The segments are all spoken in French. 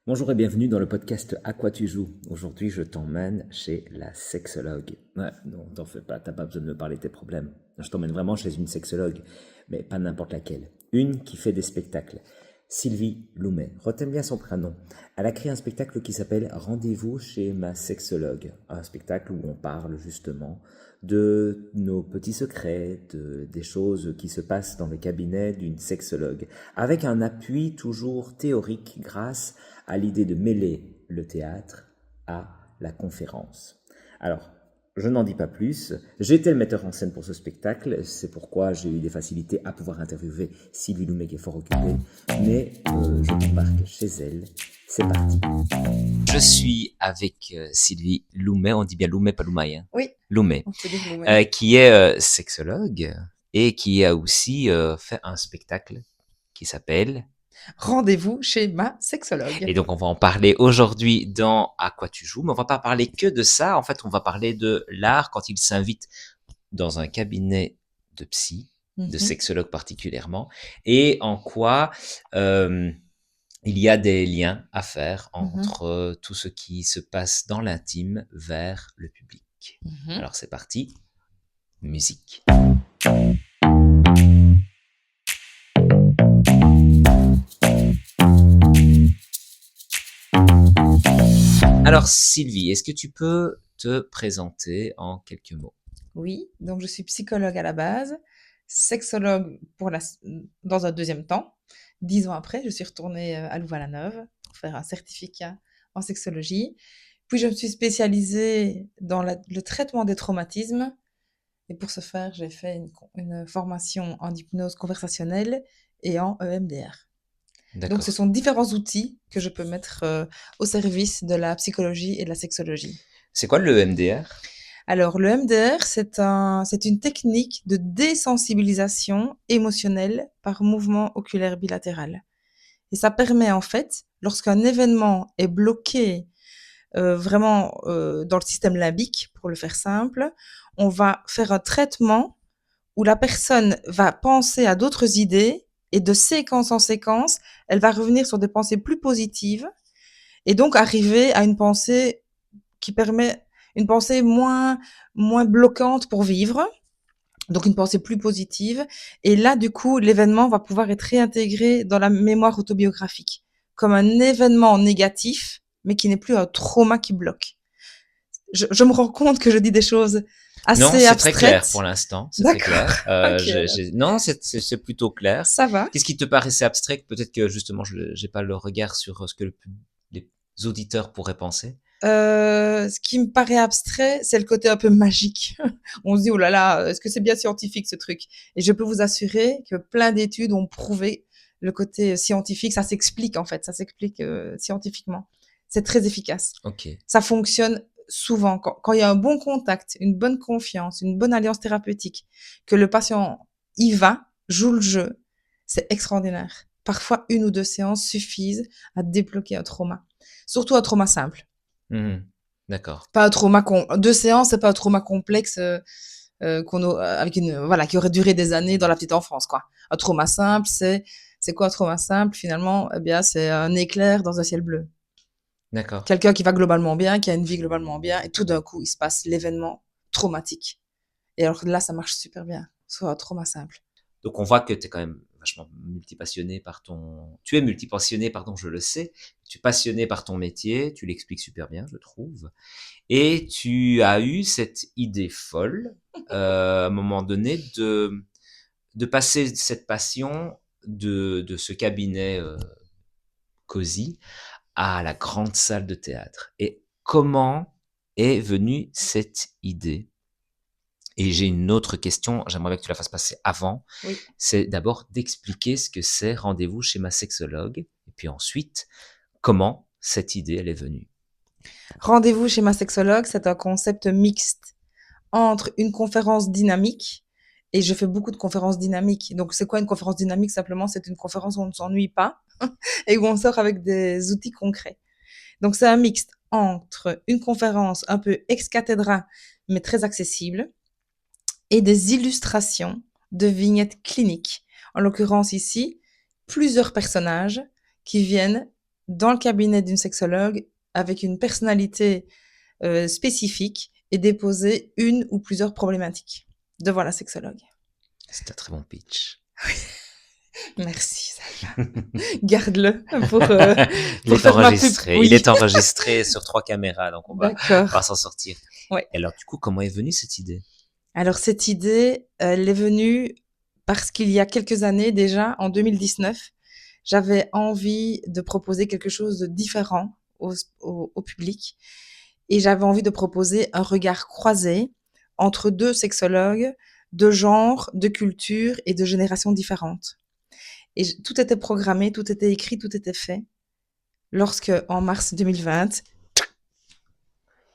Bonjour et bienvenue dans le podcast À quoi tu joues. Aujourd'hui, je t'emmène chez la sexologue. Ouais, non, t'en fais pas, t'as pas besoin de me parler de tes problèmes. Je t'emmène vraiment chez une sexologue, mais pas n'importe laquelle. Une qui fait des spectacles. Sylvie Loumet. Retiens bien son prénom. Elle a créé un spectacle qui s'appelle Rendez-vous chez ma sexologue. Un spectacle où on parle justement de nos petits secrets, des choses qui se passent dans le cabinet d'une sexologue, avec un appui toujours théorique grâce à l'idée de mêler le théâtre à la conférence. Alors, je n'en dis pas plus. J'étais le metteur en scène pour ce spectacle, c'est pourquoi j'ai eu des facilités à pouvoir interviewer Sylvie Loumet qui est fort occupée, mais je t'embarque chez elle. C'est parti. Je suis avec Sylvie Loumet, on dit bien Loumet, pas Loumaï, hein. Oui, Loumet, on peut dire Loumet. qui est sexologue et qui a aussi fait un spectacle qui s'appelle... Rendez-vous chez ma sexologue. Et donc, on va en parler aujourd'hui dans À quoi tu joues, mais on va pas parler que de ça. En fait, on va parler de l'art quand il s'invite dans un cabinet de psy, de Mhm. sexologue particulièrement, et en quoi il y a des liens à faire Mhm. entre tout ce qui se passe dans l'intime vers le public. Mhm. Alors, c'est parti, musique. Alors, Sylvie, est-ce que tu peux te présenter en quelques mots? Oui, donc je suis psychologue à la base, sexologue dans un deuxième temps. 10 ans après, je suis retournée à Louvain-la-Neuve pour faire un certificat en sexologie. Puis je me suis spécialisée dans le traitement des traumatismes. Et pour ce faire, j'ai fait une formation en hypnose conversationnelle et en EMDR. Donc, ce D'accord. sont différents outils que je peux mettre au service de la psychologie et de la sexologie. C'est quoi le MDR? Alors, le MDR, c'est une technique de désensibilisation émotionnelle par mouvement oculaire bilatéral. Et ça permet en fait, lorsqu'un événement est bloqué vraiment dans le système limbique, pour le faire simple, on va faire un traitement où la personne va penser à d'autres idées et de séquence en séquence, elle va revenir sur des pensées plus positives et donc arriver à une pensée qui permet une pensée moins bloquante pour vivre, donc une pensée plus positive. Et là, du coup, l'événement va pouvoir être réintégré dans la mémoire autobiographique comme un événement négatif, mais qui n'est plus un trauma qui bloque. Je me rends compte que je dis des choses Non, assez c'est très clair pour abstraites. l'instant, c'est très D'accord. clair. Ok. Non, c'est plutôt clair. Ça va. Qu'est-ce qui te paraissait abstrait? Peut-être que justement, je j'ai pas le regard sur ce que les auditeurs pourraient penser. Ce qui me paraît abstrait, c'est le côté un peu magique. On se dit: «Oh là là, est-ce que c'est bien scientifique ce truc?» Et je peux vous assurer que plein d'études ont prouvé le côté scientifique. Ça s'explique en fait, ça s'explique, scientifiquement. C'est très efficace. Ok, Ça fonctionne souvent quand il y a un bon contact, une bonne confiance, une bonne alliance thérapeutique, que le patient y va, joue le jeu, c'est extraordinaire. Parfois, 1 ou 2 séances suffisent à débloquer un trauma, surtout un trauma simple. mhm, d'accord. Pas un trauma 2 séances, c'est pas un trauma complexe, avec voilà, qui aurait duré des années dans la petite enfance, quoi. Un trauma simple, c'est quoi un trauma simple? Finalement, eh bien, c'est un éclair dans un ciel bleu. D'accord. Quelqu'un qui va globalement bien, qui a une vie globalement bien, et tout d'un coup, il se passe l'événement traumatique. Et alors là, ça marche super bien. Soit un trauma simple. Donc on voit que tu es quand même vachement multipassionné par ton... Tu es multipassionné, pardon, je le sais. Tu es passionné par ton métier, tu l'expliques super bien, je trouve. Et tu as eu cette idée folle, à un moment donné, de passer cette passion de ce cabinet cosy à la grande salle de théâtre. Et comment est venue cette idée? Et j'ai une autre question, j'aimerais bien que tu la fasses passer avant. Oui. C'est d'abord d'expliquer ce que c'est rendez-vous chez ma sexologue. Et puis ensuite, comment cette idée, elle est venue. Rendez-vous chez ma sexologue, c'est un concept mixte entre une conférence dynamique, et je fais beaucoup de conférences dynamiques. Donc, c'est quoi une conférence dynamique? Simplement, c'est une conférence où on ne s'ennuie pas et où on sort avec des outils concrets. Donc, c'est un mixte entre une conférence un peu ex cathedra, mais très accessible, et des illustrations de vignettes cliniques. En l'occurrence ici, plusieurs personnages qui viennent dans le cabinet d'une sexologue avec une personnalité spécifique et déposer une ou plusieurs problématiques devant la sexologue. C'est un très bon pitch. Merci, Salma. Garde-le pour, Il est faire ma pub. enregistré. Oui. Il est enregistré sur 3 caméras, donc on va D'accord. s'en sortir. Ouais. Et alors, du coup, comment est venue cette idée? Alors, cette idée, elle est venue parce qu'il y a quelques années déjà, en 2019, j'avais envie de proposer quelque chose de différent au public. Et j'avais envie de proposer un regard croisé entre deux sexologues de genres, de cultures et de générations différentes. Et tout était programmé, tout était écrit, tout était fait. Lorsque, en mars 2020,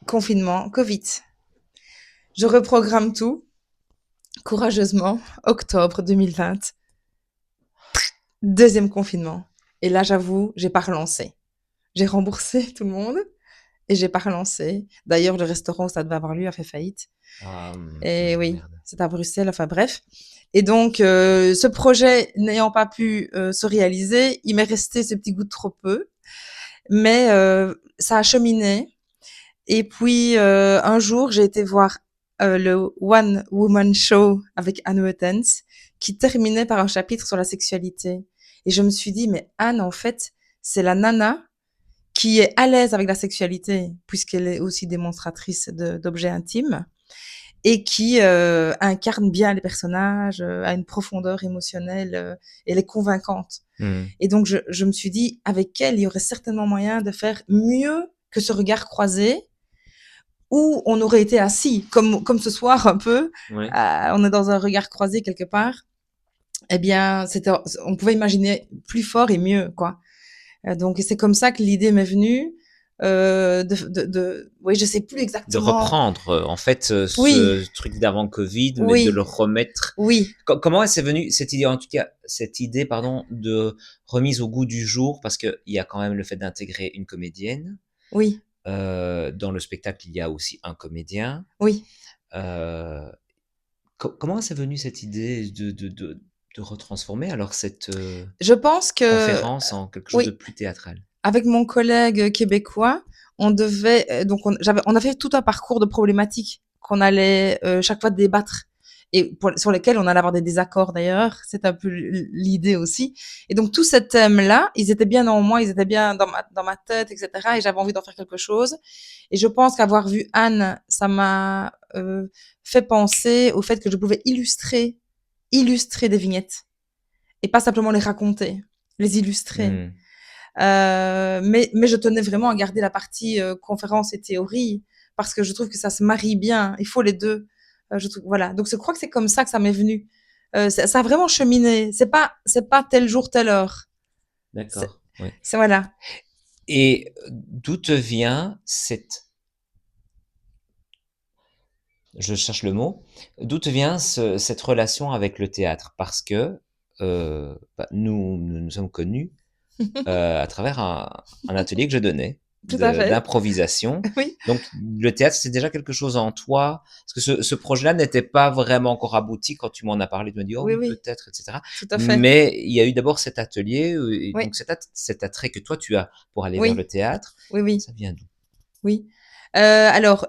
confinement, Covid. Je reprogramme tout, courageusement, octobre 2020. Deuxième confinement. Et là, j'avoue, j'ai pas relancé. J'ai remboursé tout le monde et j'ai pas relancé. D'ailleurs, le restaurant où ça devait avoir lieu a fait faillite. Et oui, Merde. c'est à Bruxelles, enfin bref. Et donc, ce projet n'ayant pas pu se réaliser, il m'est resté ce petit goût de trop peu. Mais ça a cheminé. Et puis, un jour, j'ai été voir le One Woman Show avec Anne Huttens, qui terminait par un chapitre sur la sexualité. Et je me suis dit, mais Anne, en fait, c'est la nana qui est à l'aise avec la sexualité, puisqu'elle est aussi démonstratrice d'objets intimes, et qui incarne bien les personnages, a une profondeur émotionnelle, elle est convaincante. Et donc, je me suis dit, avec elle, il y aurait certainement moyen de faire mieux que ce regard croisé, où on aurait été assis, comme ce soir un peu, Ouais. on est dans un regard croisé quelque part. Eh bien, on pouvait imaginer plus fort et mieux, quoi. Donc, c'est comme ça que l'idée m'est venue. Oui, je sais plus De exactement. reprendre, en fait, Oui. ce truc d'avant Covid, mais Oui. de le remettre. Oui. Comment est-ce venue cette idée, en tout cas, cette idée, pardon, de remise au goût du jour, parce qu'il y a quand même le fait d'intégrer une comédienne. Oui. Dans le spectacle, il y a aussi un comédien. Oui. Comment est-ce venue cette idée de retransformer alors cette Je pense que conférence en quelque chose de oui, plus théâtral? avec mon collègue québécois, on devait donc on avait tout un parcours de problématiques qu'on allait chaque fois débattre et sur lesquels on allait avoir des désaccords d'ailleurs. C'est un peu l'idée aussi. Et donc tous ces thèmes-là, ils étaient bien en moi, ils étaient bien dans ma tête, etc. Et j'avais envie d'en faire quelque chose. Et je pense qu'avoir vu Anne, ça m'a fait penser au fait que je pouvais illustrer des vignettes et pas simplement les raconter, les illustrer. Mais je tenais vraiment à garder la partie conférence et théorie parce que je trouve que ça se marie bien. Il faut les deux. Je trouve, voilà. Donc je crois que c'est comme ça que ça m'est venu. Ça a vraiment cheminé. C'est pas tel jour telle heure. D'accord. Oui. C'est voilà. Et d'où te vient cette... Je cherche le mot. D'où te vient cette relation avec le théâtre? Parce que nous sommes connus à travers un atelier que je donnais Tout à fait. d'improvisation. Oui. Donc le théâtre, c'est déjà quelque chose en toi. Parce que ce projet-là n'était pas vraiment encore abouti quand tu m'en as parlé. Tu m'as dit, oh Oui, oui, oui. peut-être, etc. Tout à fait. Mais il y a eu d'abord cet atelier, et Oui. donc cet attrait que toi, tu as pour aller Oui. vers le théâtre. Oui, oui. Ça vient d'où? Oui. Alors,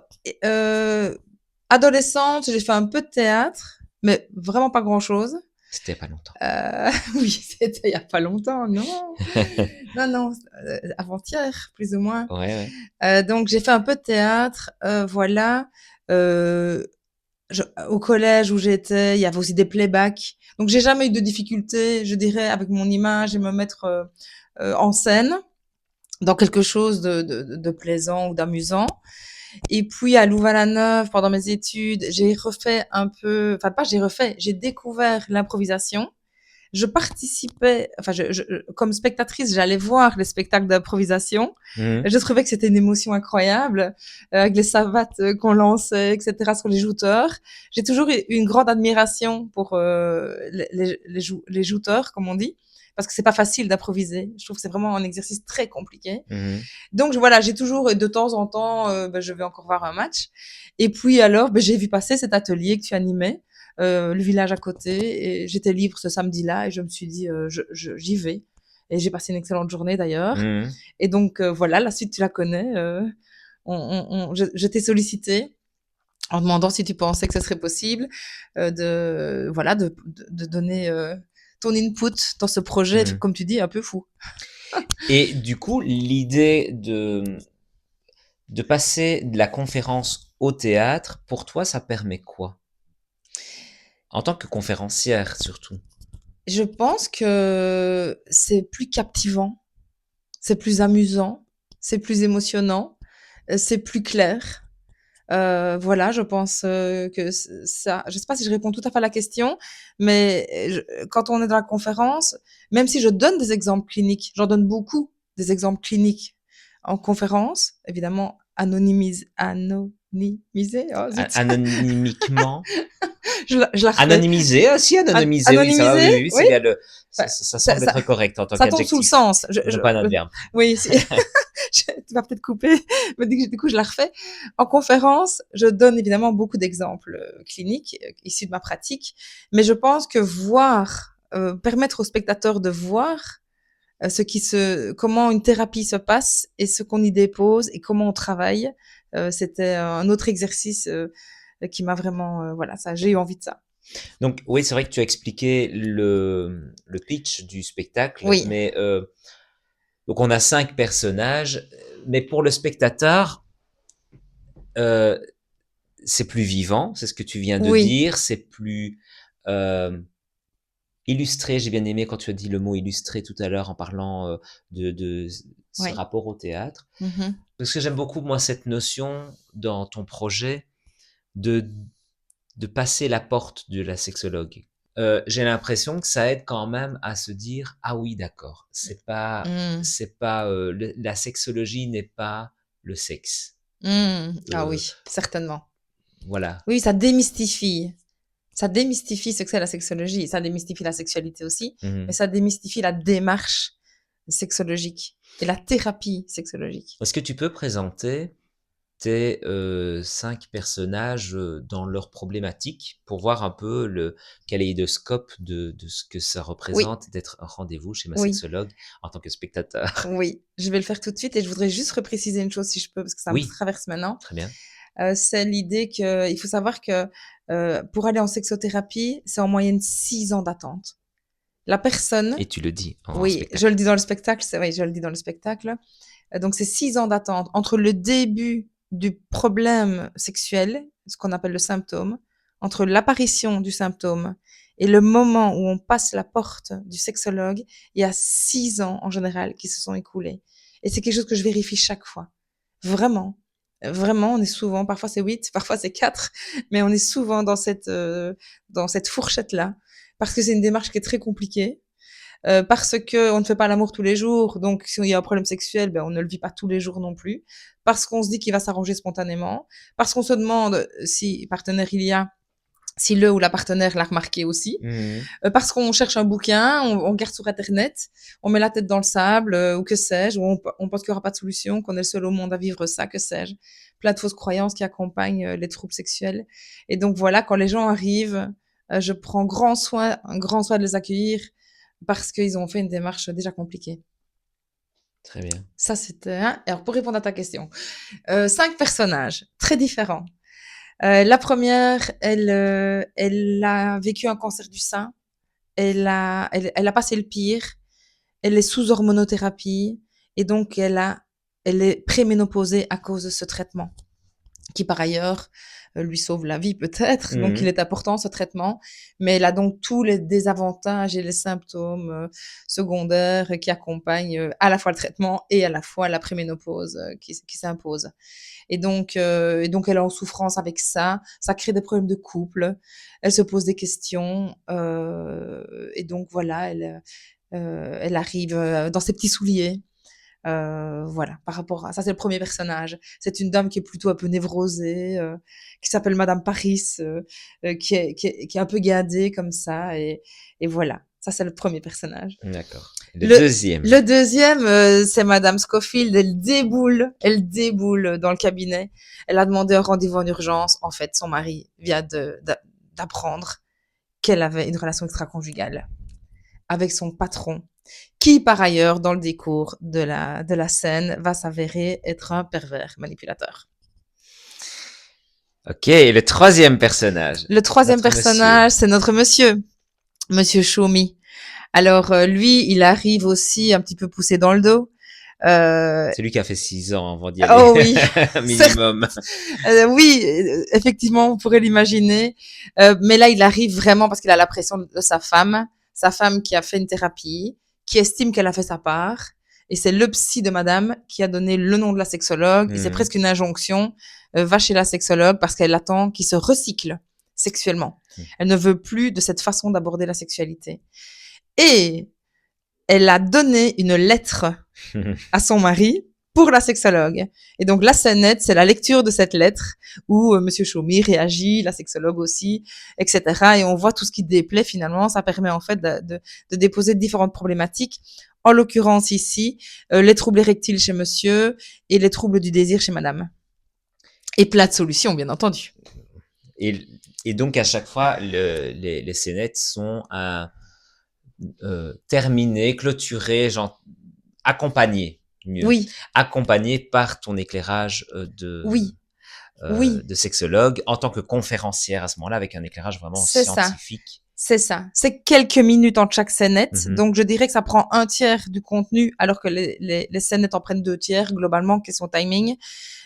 adolescente, j'ai fait un peu de théâtre, mais vraiment pas grand-chose. C'était pas longtemps. Oui, c'était il y a pas longtemps, non. Non, avant-hier, plus ou moins. Ouais, ouais. Donc j'ai fait un peu de théâtre, voilà. Au collège où j'étais, il y avait aussi des playbacks. Donc j'ai jamais eu de difficultés, je dirais, avec mon image et me mettre en scène dans quelque chose de plaisant ou d'amusant. Et puis à Louvain-la-Neuve, pendant mes études, j'ai refait un peu, enfin pas j'ai refait, j'ai découvert l'improvisation. Je participais, enfin comme spectatrice, j'allais voir les spectacles d'improvisation. Je trouvais que c'était une émotion incroyable, avec les savates qu'on lançait, etc. sur les jouteurs. J'ai toujours eu une grande admiration pour les jouteurs, comme on dit, parce que c'est pas facile d'improviser. Je trouve que c'est vraiment un exercice très compliqué. Donc voilà, j'ai toujours de temps en temps, je vais encore voir un match. Et puis alors, j'ai vu passer cet atelier que tu animais, le village à côté, et j'étais libre ce samedi-là et je me suis dit, j'y vais. Et j'ai passé une excellente journée d'ailleurs. Mhm. Et donc, voilà, la suite, tu la connais. Je t'ai sollicité en demandant si tu pensais que ce serait possible de donner ton input dans ce projet, Mhm. comme tu dis, un peu fou. Et du coup, l'idée de passer de la conférence au théâtre, pour toi, ça permet quoi? En tant que conférencière, surtout. Je pense que c'est plus captivant, c'est plus amusant, c'est plus émotionnant, c'est plus clair. Voilà, je pense que ça. Je sais pas si je réponds tout à fait à la question, mais quand on est dans la conférence, même si je donne des exemples cliniques, j'en donne beaucoup des exemples cliniques en conférence, évidemment anonymisé. Oh zut, Anonymiquement. je la refais. Anonymisé aussi, anonymisé, oui, ça va, oui, Anonymisé, oui, oui, oui. c'est bien le, Bah, ça ça, semble ça, être correct en tant ça tombe sous le qu'adjectif, sens. non pas un adverbe. Oui, tu vas peut-être couper, mais du coup, je la refais. En conférence, je donne évidemment beaucoup d'exemples cliniques issus de ma pratique, mais je pense que permettre aux spectateurs de voir comment une thérapie se passe et ce qu'on y dépose et comment on travaille, c'était un autre exercice qui m'a vraiment, voilà, ça, j'ai eu envie de ça. Donc, oui, c'est vrai que tu as expliqué le pitch du spectacle, Oui, mais donc on a 5 personnages, mais pour le spectateur, euh, c'est plus vivant, c'est ce que tu viens de oui, dire, c'est plus euh, illustré. J'ai bien aimé quand tu as dit le mot illustré tout à l'heure en parlant de ce oui. rapport au théâtre. Mhm. Parce que j'aime beaucoup, moi, cette notion dans ton projet de, de passer la porte de la sexologue. J'ai l'impression que ça aide quand même à se dire ah oui d'accord Mm. c'est pas la sexologie n'est pas le sexe. Ah Euh, oui, certainement. voilà. Oui, ça démystifie. Ça démystifie ce que c'est la sexologie. Ça démystifie la sexualité aussi, mais Mhm. ça démystifie la démarche sexologique et la thérapie sexologique. Est-ce que tu peux présenter tes 5 personnages dans leurs problématiques pour voir un peu le kaléidoscope de ce que ça Oui, représente d'être un rendez-vous chez ma oui, sexologue en tant que spectateur. oui. Je vais le faire tout de suite et je voudrais juste repréciser une chose si je peux, parce que ça me Oui, traverse maintenant. très bien. C'est l'idée qu'il faut savoir que pour aller en sexothérapie, c'est en moyenne 6 ans d'attente. La personne, Et tu le dis en oui, je spectacle. le dis dans le spectacle, oui, je le dis dans le spectacle. Donc c'est 6 ans d'attente entre le début du problème sexuel, ce qu'on appelle le symptôme, entre l'apparition du symptôme et le moment où on passe la porte du sexologue, il y a 6 ans en général qui se sont écoulés. Et c'est quelque chose que je vérifie chaque fois. Vraiment. Vraiment, on est souvent, parfois c'est 8, parfois c'est 4, mais on est souvent dans cette fourchette-là. Parce que c'est une démarche qui est très compliquée, parce que on ne fait pas l'amour tous les jours, donc s'il y a un problème sexuel, ben on ne le vit pas tous les jours non plus, parce qu'on se dit qu'il va s'arranger spontanément, parce qu'on se demande si partenaire il y a, si le ou la partenaire l'a remarqué aussi, Mhm. parce qu'on cherche un bouquin, on regarde sur internet, on met la tête dans le sable ou que sais-je, ou on pense qu'il n'y aura pas de solution, qu'on est le seul au monde à vivre ça, que sais-je, plein de fausses croyances qui accompagnent les troubles sexuels. Et donc voilà, quand les gens arrivent, je prends un grand soin de les accueillir parce qu'ils ont fait une démarche déjà compliquée. Très bien. Ça, c'était un. Alors, pour répondre à ta question, 5 personnages très différents. La première, elle a vécu un cancer du sein. Elle a passé le pire. Elle est sous hormonothérapie. Et donc, elle est préménopausée à cause de ce traitement, qui par ailleurs lui sauve la vie peut-être. Donc il Mhm. est important ce traitement, mais elle a donc tous les désavantages et les symptômes secondaires qui accompagnent à la fois le traitement et à la fois la préménopause qui s'impose. Et donc elle est en souffrance avec ça. Ça crée des problèmes de couple. Elle se pose des questions et donc voilà, elle arrive dans ses petits souliers. Voilà, par rapport à ça, c'est le premier personnage. C'est une dame qui est plutôt un peu névrosée, qui s'appelle Madame Paris, qui est un peu gadée comme ça, et voilà. Ça, c'est le premier personnage. D'accord. Le Le, deuxième. le deuxième, c'est Madame Scofield. Elle déboule dans le cabinet. Elle a demandé un rendez-vous en urgence. En fait, son mari vient d'apprendre qu'elle avait une relation extra-conjugale avec son patron qui par ailleurs, dans le décours de la scène, va s'avérer être un pervers manipulateur. Ok, et le troisième personnage. Le troisième Notre personnage, c'est notre monsieur Shomi. Alors lui, il arrive aussi un petit peu poussé dans le dos. C'est lui qui a fait 6 ans avant d'y aller. Oh oui, Minimum. oui, effectivement, on pourrait l'imaginer. Mais là, il arrive vraiment parce qu'il a la pression de sa femme qui a fait une thérapie, qui estime qu'elle a fait sa part. Et c'est le psy de madame qui a donné le nom de la sexologue. Et c'est presque une injonction. Va chez la sexologue parce qu'elle attend qu'il se recycle sexuellement. Elle ne veut plus de cette façon d'aborder la sexualité. Et elle a donné une lettre à son mari pour la sexologue. Et donc, la scénette, c'est la lecture de cette lettre où Monsieur Shomi réagit, la sexologue aussi, etc. Et on voit tout ce qui déplaît finalement. Ça permet en fait de déposer différentes problématiques. En l'occurrence ici, les troubles érectiles chez monsieur et les troubles du désir chez madame. Et plein de solutions, bien entendu. Et donc, à chaque fois, les scénettes sont terminées, clôturées, genre accompagnées. Mieux. Oui. Accompagnées par ton éclairage oui. de sexologue en tant que conférencière à ce moment-là, avec un éclairage vraiment scientifique. C'est ça. C'est quelques minutes entre chaque scénette. Donc, je dirais que ça prend 1/3 du contenu, alors que les scénettes en prennent 2/3, globalement, qui est son timing.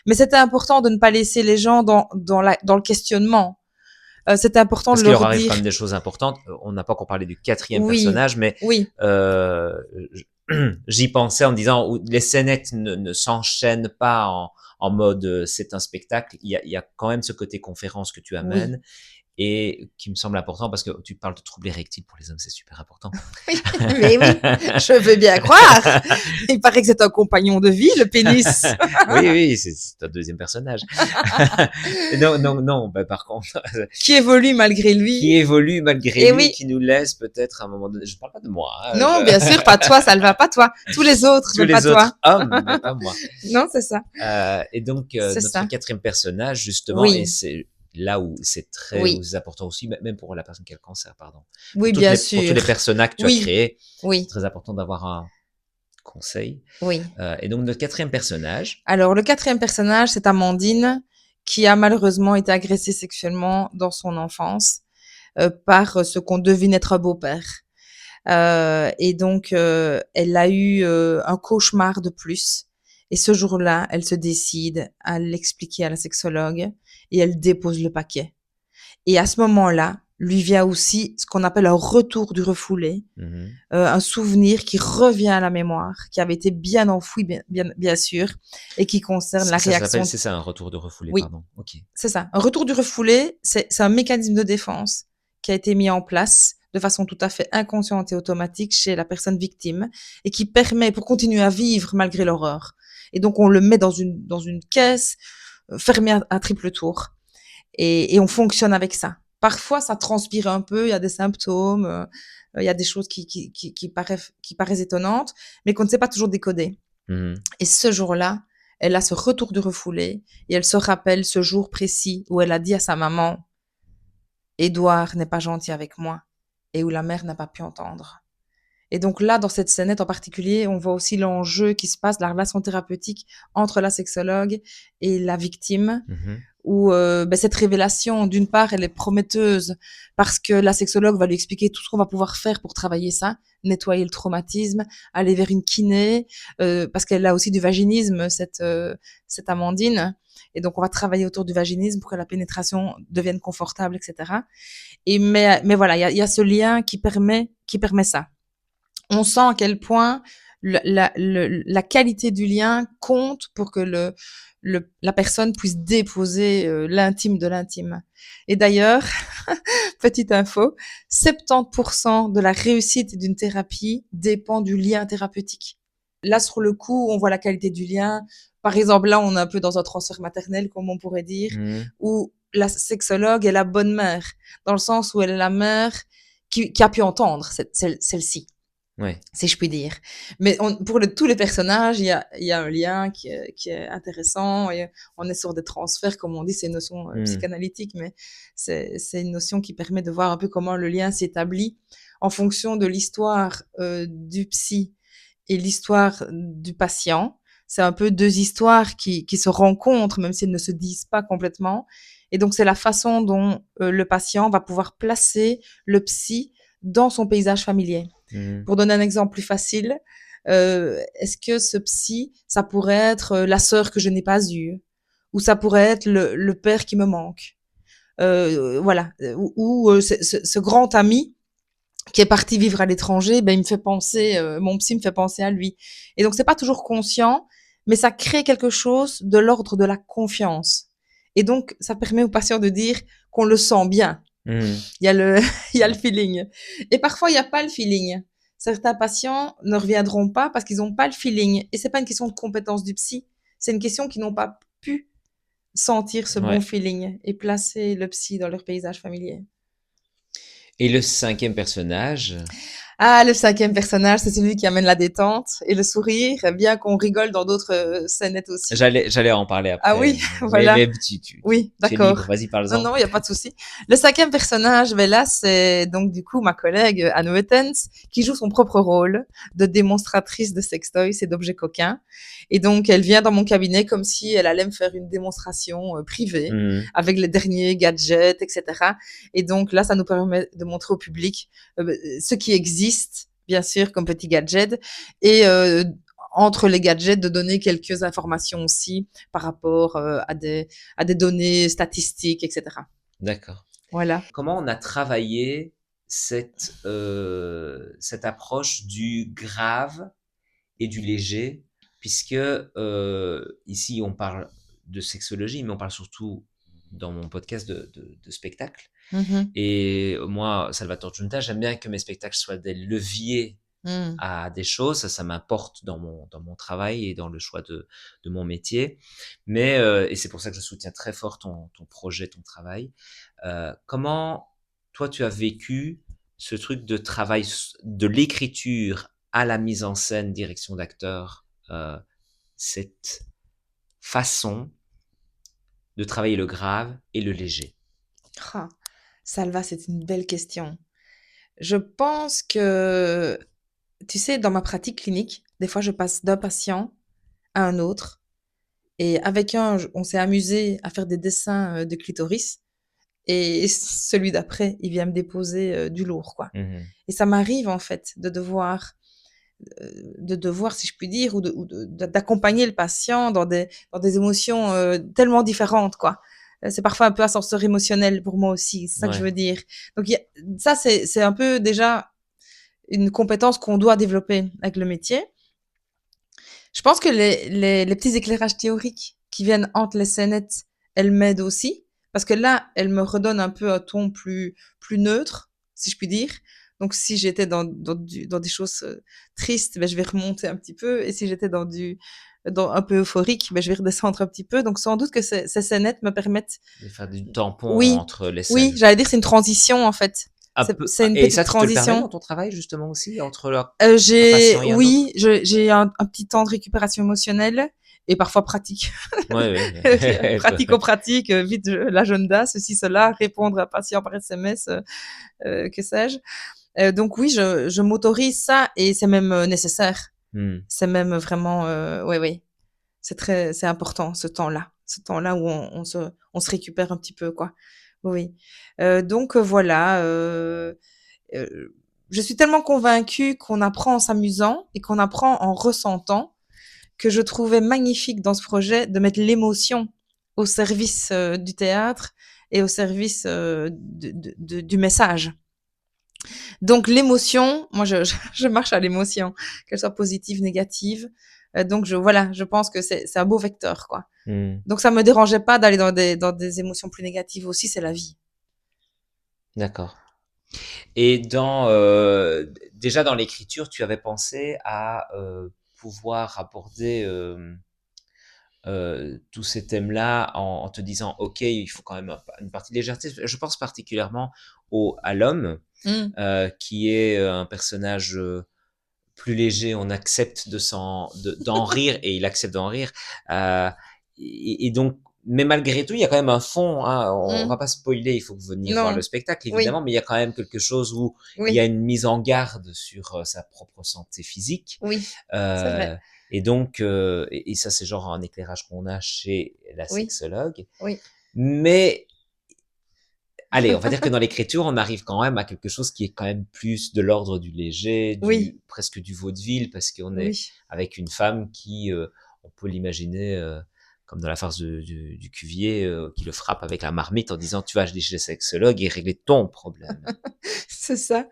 Mais c'était important de ne pas laisser les gens dans le questionnement. C'était important Parce de leur dire. Parce qu'il leur arrive quand même des choses importantes. On n'a pas encore parlé du quatrième personnage, mais j'y pensais en disant les scénettes ne s'enchaînent pas en mode c'est un spectacle. Il y a quand même ce côté conférence que tu amènes. Et qui me semble important parce que tu parles de troubles érectiles pour les hommes, c'est super important. Oui, mais oui, je veux bien croire. Il paraît que c'est un compagnon de vie, le pénis. oui, c'est un deuxième personnage. non, par contre. Qui évolue malgré lui. Qui nous laisse peut-être à un moment donné. Je ne parle pas de moi. Hein, non, bien sûr, pas toi, ça ne va pas toi. Tous les autres, mais pas toi. Tous les autres hommes, mais pas moi. Non, c'est ça. Et donc, notre quatrième personnage, justement, et c'est là où c'est très important aussi, même pour la personne qui a le cancer, pardon. Oui, bien sûr. Pour tous les personnages que tu as créés, c'est très important d'avoir un conseil. Oui. Et donc, notre quatrième personnage. Alors, le quatrième personnage, c'est Amandine, qui a malheureusement été agressée sexuellement dans son enfance par ce qu'on devine être un beau-père. Et donc, elle a eu un cauchemar de plus. Et ce jour-là, elle se décide à l'expliquer à la sexologue et elle dépose le paquet. Et à ce moment-là, lui vient aussi ce qu'on appelle un retour du refoulé, un souvenir qui revient à la mémoire, qui avait été bien enfoui, bien sûr, et qui concerne la réaction. C'est ça, un retour de refoulé, pardon. Okay. C'est ça. Un retour du refoulé, c'est un mécanisme de défense qui a été mis en place de façon tout à fait inconsciente et automatique chez la personne victime et qui permet, pour continuer à vivre malgré l'horreur. Et donc, on le met dans une caisse fermée à triple tour. Et on fonctionne avec ça. Parfois, ça transpire un peu, il y a des symptômes, il y a des choses qui paraissent étonnantes, mais qu'on ne sait pas toujours décoder. Et ce jour-là, elle a ce retour du refoulé et elle se rappelle ce jour précis où elle a dit à sa maman « Édouard n'est pas gentil avec moi » et où la mère n'a pas pu entendre. Et donc là, dans cette scénette en particulier, on voit aussi l'enjeu qui se passe, la relation thérapeutique entre la sexologue et la victime, où cette révélation, d'une part, elle est prometteuse parce que la sexologue va lui expliquer tout ce qu'on va pouvoir faire pour travailler ça, nettoyer le traumatisme, aller vers une kiné, parce qu'elle a aussi du vaginisme, cette Amandine. Et donc, on va travailler autour du vaginisme pour que la pénétration devienne confortable, etc. Mais voilà, il y a ce lien qui permet ça. On sent à quel point la qualité du lien compte pour que la personne puisse déposer l'intime de l'intime. Et d'ailleurs, petite info, 70% de la réussite d'une thérapie dépend du lien thérapeutique. Là, sur le coup, on voit la qualité du lien. Par exemple, là, on est un peu dans un transfert maternel, comme on pourrait dire, où la sexologue est la bonne mère, dans le sens où elle est la mère qui a pu entendre celle-ci. Ouais. Si je puis dire. Mais pour tous les personnages, il y a un lien qui est intéressant. Et on est sur des transferts, comme on dit, c'est une notion psychanalytique, mais c'est une notion qui permet de voir un peu comment le lien s'établit en fonction de l'histoire du psy et l'histoire du patient. C'est un peu deux histoires qui se rencontrent, même si elles ne se disent pas complètement. Et donc, c'est la façon dont le patient va pouvoir placer le psy dans son paysage familier. Pour donner un exemple plus facile, est-ce que ce psy, ça pourrait être la sœur que je n'ai pas eue, ou ça pourrait être le père qui me manque, voilà, ou ce grand ami qui est parti vivre à l'étranger, ben il me fait penser, mon psy me fait penser à lui. Et donc c'est pas toujours conscient, mais ça crée quelque chose de l'ordre de la confiance. Et donc ça permet au patient de dire qu'on le sent bien. Il y a le, il y a le feeling. Et parfois il n'y a pas le feeling. Certains patients ne reviendront pas parce qu'ils n'ont pas le feeling. Et c'est pas une question de compétence du psy, c'est une question qu'ils n'ont pas pu sentir ce bon Ouais. feeling et placer le psy dans leur paysage familier. Et le cinquième personnage? Ah, le cinquième personnage, c'est celui qui amène la détente et le sourire, bien qu'on rigole dans d'autres scénettes aussi. J'allais en parler Ah après. oui, voilà. Mais Oui, tu es libre, d'accord. vas-y, Non, parle-en. non, il n'y a pas de souci. Le cinquième personnage, ben là, c'est donc du coup ma collègue Anne Wettens qui joue son propre rôle de démonstratrice de sextoys et d'objets coquins. Et donc, elle vient dans mon cabinet comme si elle allait me faire une démonstration privée avec les derniers gadgets, etc. Et donc là, ça nous permet de montrer au public ce qui existe, bien sûr, comme petits gadgets et entre les gadgets, de donner quelques informations aussi par rapport à des données statistiques, etc. D'accord. Voilà. Comment on a travaillé cette approche du grave et du léger, puisque ici on parle de sexologie, mais on parle surtout dans mon podcast de spectacle. Mhm. Et moi, Salvatore Giunta, j'aime bien que mes spectacles soient des leviers Mm. à des choses, ça m'importe dans mon travail et dans le choix de mon métier. Mais, et c'est pour ça que je soutiens très fort ton projet, ton travail. Comment toi tu as vécu ce truc de travail, de l'écriture à la mise en scène, direction d'acteur, cette façon de travailler le grave et le léger? Ah, Salva, c'est une belle question. Je pense que, tu sais, dans ma pratique clinique, des fois, je passe d'un patient à un autre. Et avec un, on s'est amusé à faire des dessins de clitoris. Et celui d'après, il vient me déposer du lourd, quoi. Mmh. Et ça m'arrive, en fait, de devoir, si je puis dire, d'accompagner le patient dans des émotions tellement différentes, quoi. C'est parfois un peu ascenseur émotionnel pour moi aussi, c'est ça que je Ouais. veux dire. Donc, ça, c'est un peu déjà une compétence qu'on doit développer avec le métier. Je pense que les petits éclairages théoriques qui viennent entre les scénettes, elles m'aident aussi. Parce que là, elles me redonnent un peu un ton plus neutre, si je puis dire. Donc, si j'étais dans des choses tristes, ben, je vais remonter un petit peu. Et si j'étais dans un peu euphorique, ben, je vais redescendre un petit peu. Donc, sans doute que ces scénettes me permettent. De faire du tampon Oui, entre les oui, scènes. j'allais dire c'est une transition en fait. Un peu, C'est une et petite ça, tu te le permets transition. dans ton travail, justement, aussi, entre un patient et un autre? J'ai un petit temps de récupération émotionnelle et parfois pratique. Ouais, ouais. Pratico-pratique, vite l'agenda, ceci, cela, répondre à patient par SMS, que sais-je. Donc oui, je m'autorise ça et c'est même nécessaire. Hmm. C'est même vraiment, ouais, ouais, c'est important ce temps-là où on se récupère un petit peu, quoi. Oui. Donc voilà. Je suis tellement convaincue qu'on apprend en s'amusant et qu'on apprend en ressentant que je trouvais magnifique dans ce projet de mettre l'émotion au service du théâtre et au service du message. Donc l'émotion, moi je marche à l'émotion, qu'elle soit positive, négative. Donc voilà, je pense que c'est un beau vecteur, quoi. Hmm. Donc ça me dérangeait pas d'aller dans des émotions plus négatives aussi, c'est la vie. D'accord. Et déjà dans l'écriture, tu avais pensé à pouvoir aborder tous ces thèmes-là en te disant, OK, il faut quand même une partie de légèreté. Je pense particulièrement à l'homme, Mm. qui est un personnage plus léger. On accepte d'en rire et il accepte d'en rire. Euh, et donc, mais malgré tout, il y a quand même un fond, hein. On Mmh. va pas spoiler, il faut venir voir le Non. spectacle, Oui, évidemment, mais il y a quand même quelque chose où il y a oui, une mise en garde sur sa propre santé physique. oui, c'est Euh, vrai. et donc, et ça, c'est genre un éclairage qu'on a chez la Oui, sexologue. oui, Mais, allez, on va dire que dans l'écriture, on arrive quand même à quelque chose qui est quand même plus de l'ordre du léger, oui, presque du vaudeville, parce qu'on est oui. avec une femme qui, on peut l'imaginer, comme dans la farce du Cuvier, qui le frappe avec la marmite en disant tu vas aller chez le sexologue et régler ton problème. C'est ça.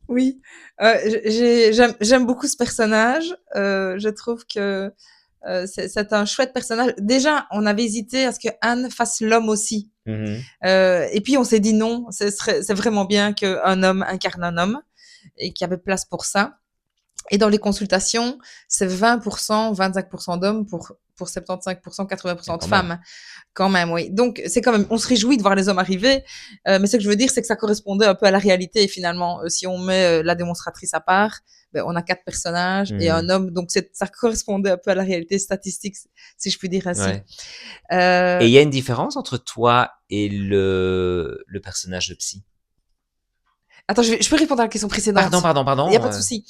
Oui. J'aime beaucoup ce personnage. Je trouve que c'est un chouette personnage. Déjà, on avait hésité à ce que Anne fasse l'homme aussi. Mhm. Et puis on s'est dit non, c'est vraiment bien qu'un homme incarne un homme et qu'il y avait place pour ça. Et dans les consultations, c'est 20%, 25% d'hommes pour 75%, Et 80% de quand même. femmes. Quand même, oui. Donc, c'est quand même, on se réjouit de voir les hommes arriver. Mais ce que je veux dire, c'est que ça correspondait un peu à la réalité, finalement. Si on met la démonstratrice à part, ben, on a 4 personnages et un Mhm. homme. Donc, ça correspondait un peu à la réalité statistique, si je puis dire ainsi. Ouais. Et Euh, il y a une différence entre toi et le personnage de psy. Attends, je peux répondre à la question Pardon, précédente. pardon, Il n'y a pardon. pas de souci.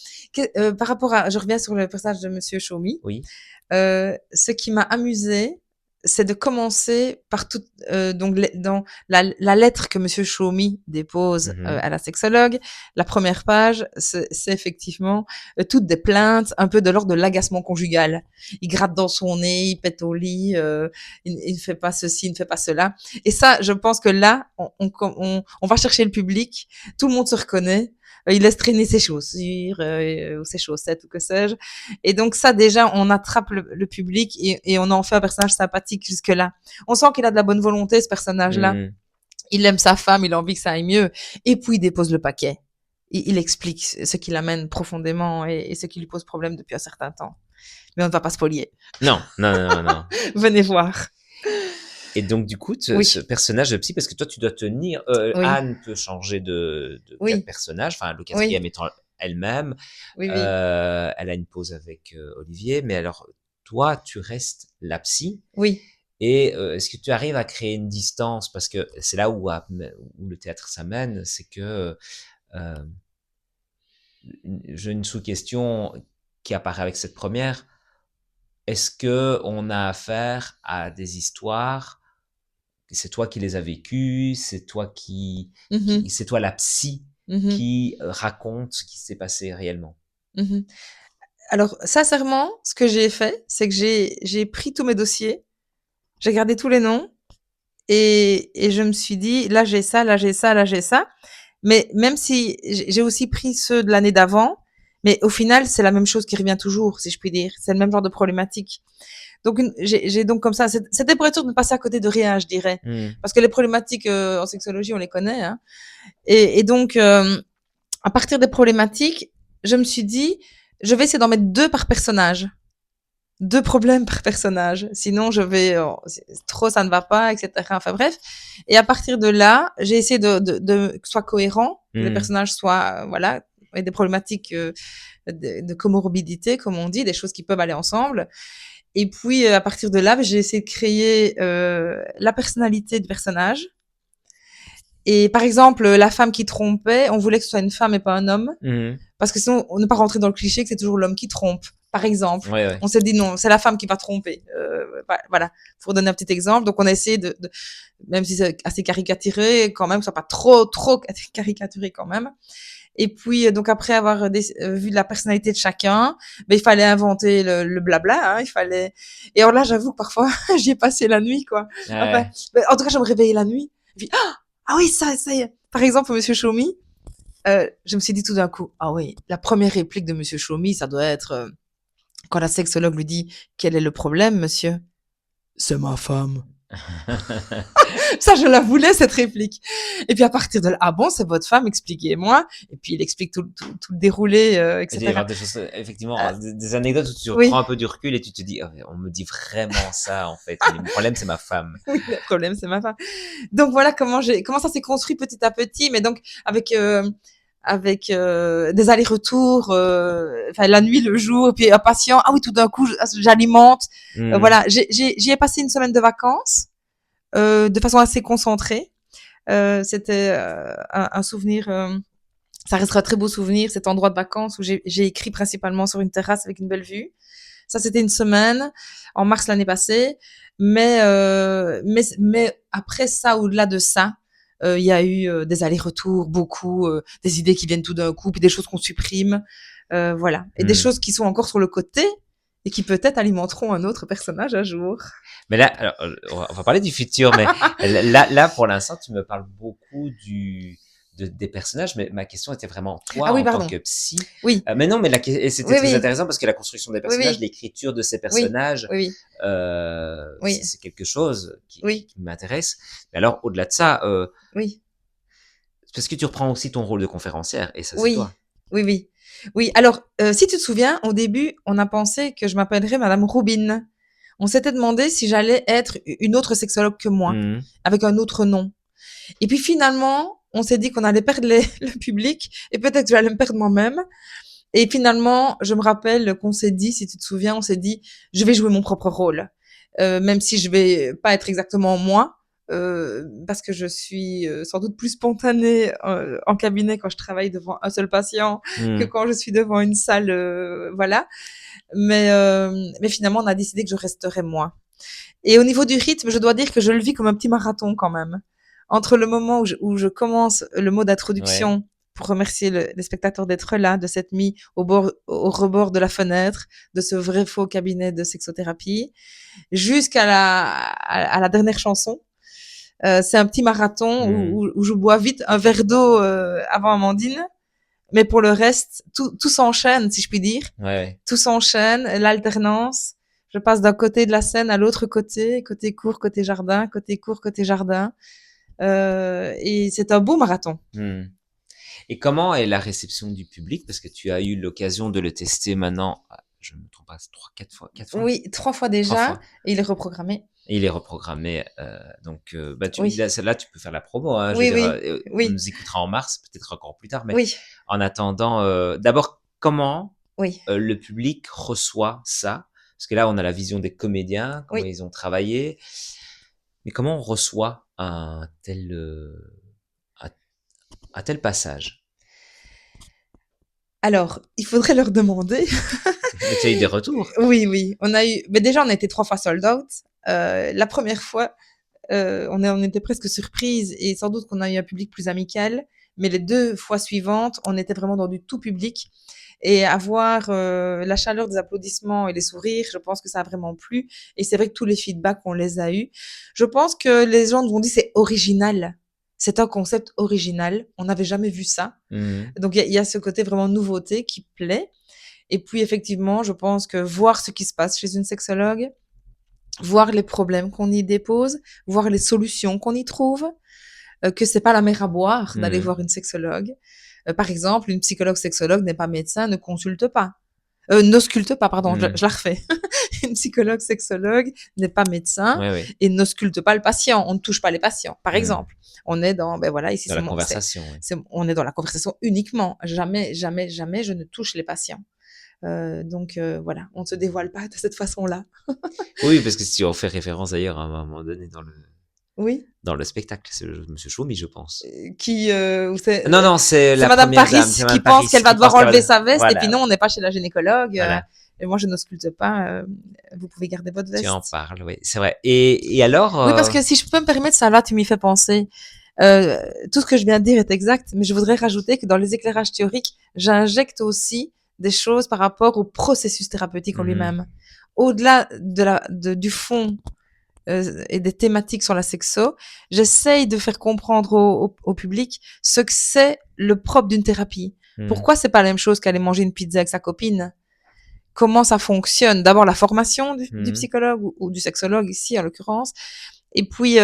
Par rapport à, je reviens sur le personnage de Monsieur Shomi. Oui. Ce qui m'a amusé, c'est de commencer par tout, donc dans la lettre que Monsieur Chaumy dépose Mhm. à la sexologue. La première page, c'est effectivement toutes des plaintes, un peu de l'ordre de l'agacement conjugal. Il gratte dans son nez, il pète au lit, il ne fait pas ceci, il ne fait pas cela. Et ça, je pense que là, on va chercher le public, tout le monde se reconnaît. Il laisse traîner ses chaussures ou ses chaussettes ou que sais-je. Et donc ça, déjà, on attrape le public et on en fait un personnage sympathique jusque-là. On sent qu'il a de la bonne volonté, ce personnage-là. Mhm. Il aime sa femme, il a envie que ça aille mieux. Et puis, il dépose le paquet. Il explique ce qui l'amène profondément et ce qui lui pose problème depuis un certain temps. Mais on ne va pas spolier. Non, non, non, non. Venez voir. Et donc, du coup, ce Oui, personnage de psy, parce que toi, tu dois tenir. oui, Anne peut changer de oui, personnage, enfin, le oui, quatrième étant elle-même. oui, oui, Elle a une pause avec Olivier, mais alors, toi, tu restes la psy. oui. Et est-ce que tu arrives à créer une distance? Parce que c'est là où le théâtre s'amène, c'est que euh, j'ai une sous-question qui apparaît avec cette première. Est-ce que on a affaire à des histoires? C'est toi qui les as vécues, c'est toi Mhm, c'est toi la psy mhm, qui raconte ce qui s'est passé réellement. mhm. Alors, sincèrement, ce que j'ai fait, c'est que j'ai pris tous mes dossiers, j'ai gardé tous les noms. Et je me suis dit, là j'ai ça, là j'ai ça, là j'ai ça. Mais même si j'ai aussi pris ceux de l'année d'avant, mais au final, c'est la même chose qui revient toujours, si je puis dire. C'est le même genre de problématique. Donc, j'ai donc comme ça, c'était pour être sûr de ne passer à côté de rien, je dirais. Hmm. Parce que les problématiques en sexologie, on les connaît. Hein. Et donc, à partir des problématiques, je me suis dit, je vais essayer d'en mettre 2 par personnage. 2 problèmes par personnage. Sinon, je vais, trop ça ne va pas, etc. Enfin bref. Et à partir de là, j'ai essayé que ce soit cohérent, que les Hmm. personnages soient, voilà, et des problématiques de comorbidité, comme on dit, des choses qui peuvent aller ensemble. Et puis, à partir de là, j'ai essayé de créer la personnalité du personnage. Et par exemple, la femme qui trompait, on voulait que ce soit une femme et pas un homme. Hmm. Parce que sinon, on n'est pas rentré dans le cliché que c'est toujours l'homme qui trompe. Par exemple, Ouais, ouais. on s'est dit non, c'est la femme qui va tromper. Voilà, pour donner un petit exemple. Donc, on a essayé même si c'est assez caricaturé, quand même, que ce soit pas trop caricaturé quand même. Et puis, donc après avoir vu la personnalité de chacun, ben, il fallait inventer le blabla. Hein, il fallait. Et alors là, j'avoue que parfois, j'y ai passé la nuit, quoi. Enfin, Ouais. ben, en tout cas, je me réveillais la nuit. Et puis, ah oui, ça y est. Par exemple, Monsieur Choumi, je me suis dit tout d'un coup, ah oui, la première réplique de Monsieur Choumi, ça doit être quand la sexologue lui dit quel est le problème, monsieur. C'est ma femme. Ça, je la voulais cette réplique. Et puis à partir de là, ah bon, c'est votre femme, expliquez-moi. Et puis il explique tout le déroulé, Il y etc. a des choses, effectivement, Euh, des anecdotes où tu prends oui, un peu du recul et tu te dis, ah ouais, on me dit vraiment ça, en fait. Mais le problème, c'est ma femme. oui, le problème, c'est ma femme. Donc voilà comment ça s'est construit petit à petit, mais donc avec des allers-retours, enfin la nuit, le jour, et puis un patient, ah oui, tout d'un coup, j'alimente. Hmm. Voilà, j'y ai passé une semaine de vacances. de façon assez concentrée. C'était un souvenir, ça restera un très beau souvenir, cet endroit de vacances où j'ai écrit principalement sur une terrasse avec une belle vue. Ça, c'était une semaine en mars l'année passée. Mais après ça, au-delà de ça, il y a eu des allers-retours, beaucoup, des idées qui viennent tout d'un coup, puis des choses qu'on supprime, voilà. Et des choses qui sont encore sur le côté et qui peut-être alimenteront un autre personnage un jour. Mais là, alors, on va parler du futur, mais là, pour l'instant, tu me parles beaucoup des personnages, mais ma question était vraiment toi Ah oui, en tant pardon. que psy. Oui. Mais non, mais et c'était Oui, très oui. intéressant parce que la construction des personnages, oui. l'écriture de ces Oui. personnages, Oui, oui. c'est quelque chose Oui. qui m'intéresse. Mais alors, au-delà de ça, Oui. parce que tu reprends aussi ton rôle de conférencière, et ça, c'est Oui. toi. Oui, oui. Oui, alors, si tu te souviens, au début, on a pensé que je m'appellerais Madame Roubine. On s'était demandé si j'allais être une autre sexologue que moi, Mhm. avec un autre nom. Et puis finalement, on s'est dit qu'on allait perdre le public et peut-être que j'allais me perdre moi-même. Et finalement, je me rappelle qu'on s'est dit, si tu te souviens, on s'est dit, je vais jouer mon propre rôle, même si je vais pas être exactement moi, parce que je suis sans doute plus spontanée en cabinet quand je travaille devant un seul patient que Mhm. quand je suis devant une salle, voilà. Mais finalement, on a décidé que je resterais moi. Et au niveau du rythme, je dois dire que je le vis comme un petit marathon quand même. Entre le moment où je commence le mot Ouais. d'introduction pour remercier les spectateurs d'être là, de s'être mis au rebord de la fenêtre, de ce vrai faux cabinet de sexothérapie, jusqu'à à la dernière chanson. C'est un petit marathon où je bois vite un verre d'eau avant Amandine. Mais pour le reste, tout s'enchaîne, si je puis dire. Ouais. Tout s'enchaîne, l'alternance. Je passe d'un côté de la scène à l'autre côté, côté court, côté jardin, côté court, côté jardin. Et c'est un beau marathon. Mhm. Et comment est la réception du public? Parce que tu as eu l'occasion de le tester maintenant, je ne me trompe pas, 4 fois, 4 fois? Oui, 3 fois 3 déjà, fois. et il est reprogrammé. Et il est reprogrammé, donc bah, Oui, là, tu peux faire la promo, hein, je veux oui, dire, oui, on oui, nous écoutera en mars, peut-être encore plus tard, mais oui, en attendant, d'abord, comment oui, le public reçoit ça? Parce que là, on a la vision des comédiens, comment oui. ils ont travaillé, mais comment on reçoit un un tel passage? Alors, il faudrait leur demander. Mais tu as eu des retours? Oui, oui, on a eu. Mais déjà, on a été 3 fois sold out. La première fois, on était presque surprise et sans doute qu'on a eu un public plus amical. Mais les 2 fois suivantes, on était vraiment dans du tout public. Et avoir la chaleur des applaudissements et les sourires, je pense que ça a vraiment plu. Et c'est vrai que tous les feedbacks, on les a eus. Je pense que les gens nous ont dit c'est original. C'est un concept original. On n'avait jamais vu ça. Mmh. Donc il y a ce côté vraiment nouveauté qui plaît. Et puis effectivement, je pense que voir ce qui se passe chez une sexologue, voir les problèmes qu'on y dépose, voir les solutions qu'on y trouve, que c'est pas la mer à boire d'aller Mmh. voir une sexologue. Par exemple, une psychologue sexologue n'est pas médecin, ne consulte pas. N'ausculte pas, pardon, Mmh. je la refais. Une psychologue sexologue n'est pas médecin Ouais, ouais. et n'ausculte pas le patient. On ne touche pas les patients, par Mmh. exemple. On est dans, ben voilà, ici Dans la conversation, ouais. on est dans la conversation uniquement. Jamais, jamais, jamais je ne touche les patients. Donc voilà, on ne se dévoile pas de cette façon-là. Oui, parce que si on fait référence d'ailleurs à un moment donné Oui. dans le spectacle, c'est Monsieur Choumi, je pense. Qui ou Non, non, c'est c'est la Madame première dame, Paris c'est qui Madame pense Paris qu'elle va qui devoir pense qu'elle enlever va... sa veste et puis Voilà, non, on n'est pas chez la gynécologue. voilà, Et moi, je n'ausculte pas. Vous pouvez garder votre tu en veste. parles, oui, c'est vrai. Et alors, Oui, parce que si je peux me permettre ça, là, tu m'y fais penser. Tout ce que je viens de dire est exact, mais je voudrais rajouter que dans les éclairages théoriques, j'injecte aussi des choses par rapport au processus thérapeutique en mhm, lui-même. Au-delà du fond et des thématiques sur la sexo, j'essaye de faire comprendre au public ce que c'est le propre d'une thérapie. mhm, Pourquoi c'est pas la même chose qu'aller manger une pizza avec sa copine? Comment ça fonctionne? D'abord la formation du mhm, psychologue ou du sexologue ici en l'occurrence, et puis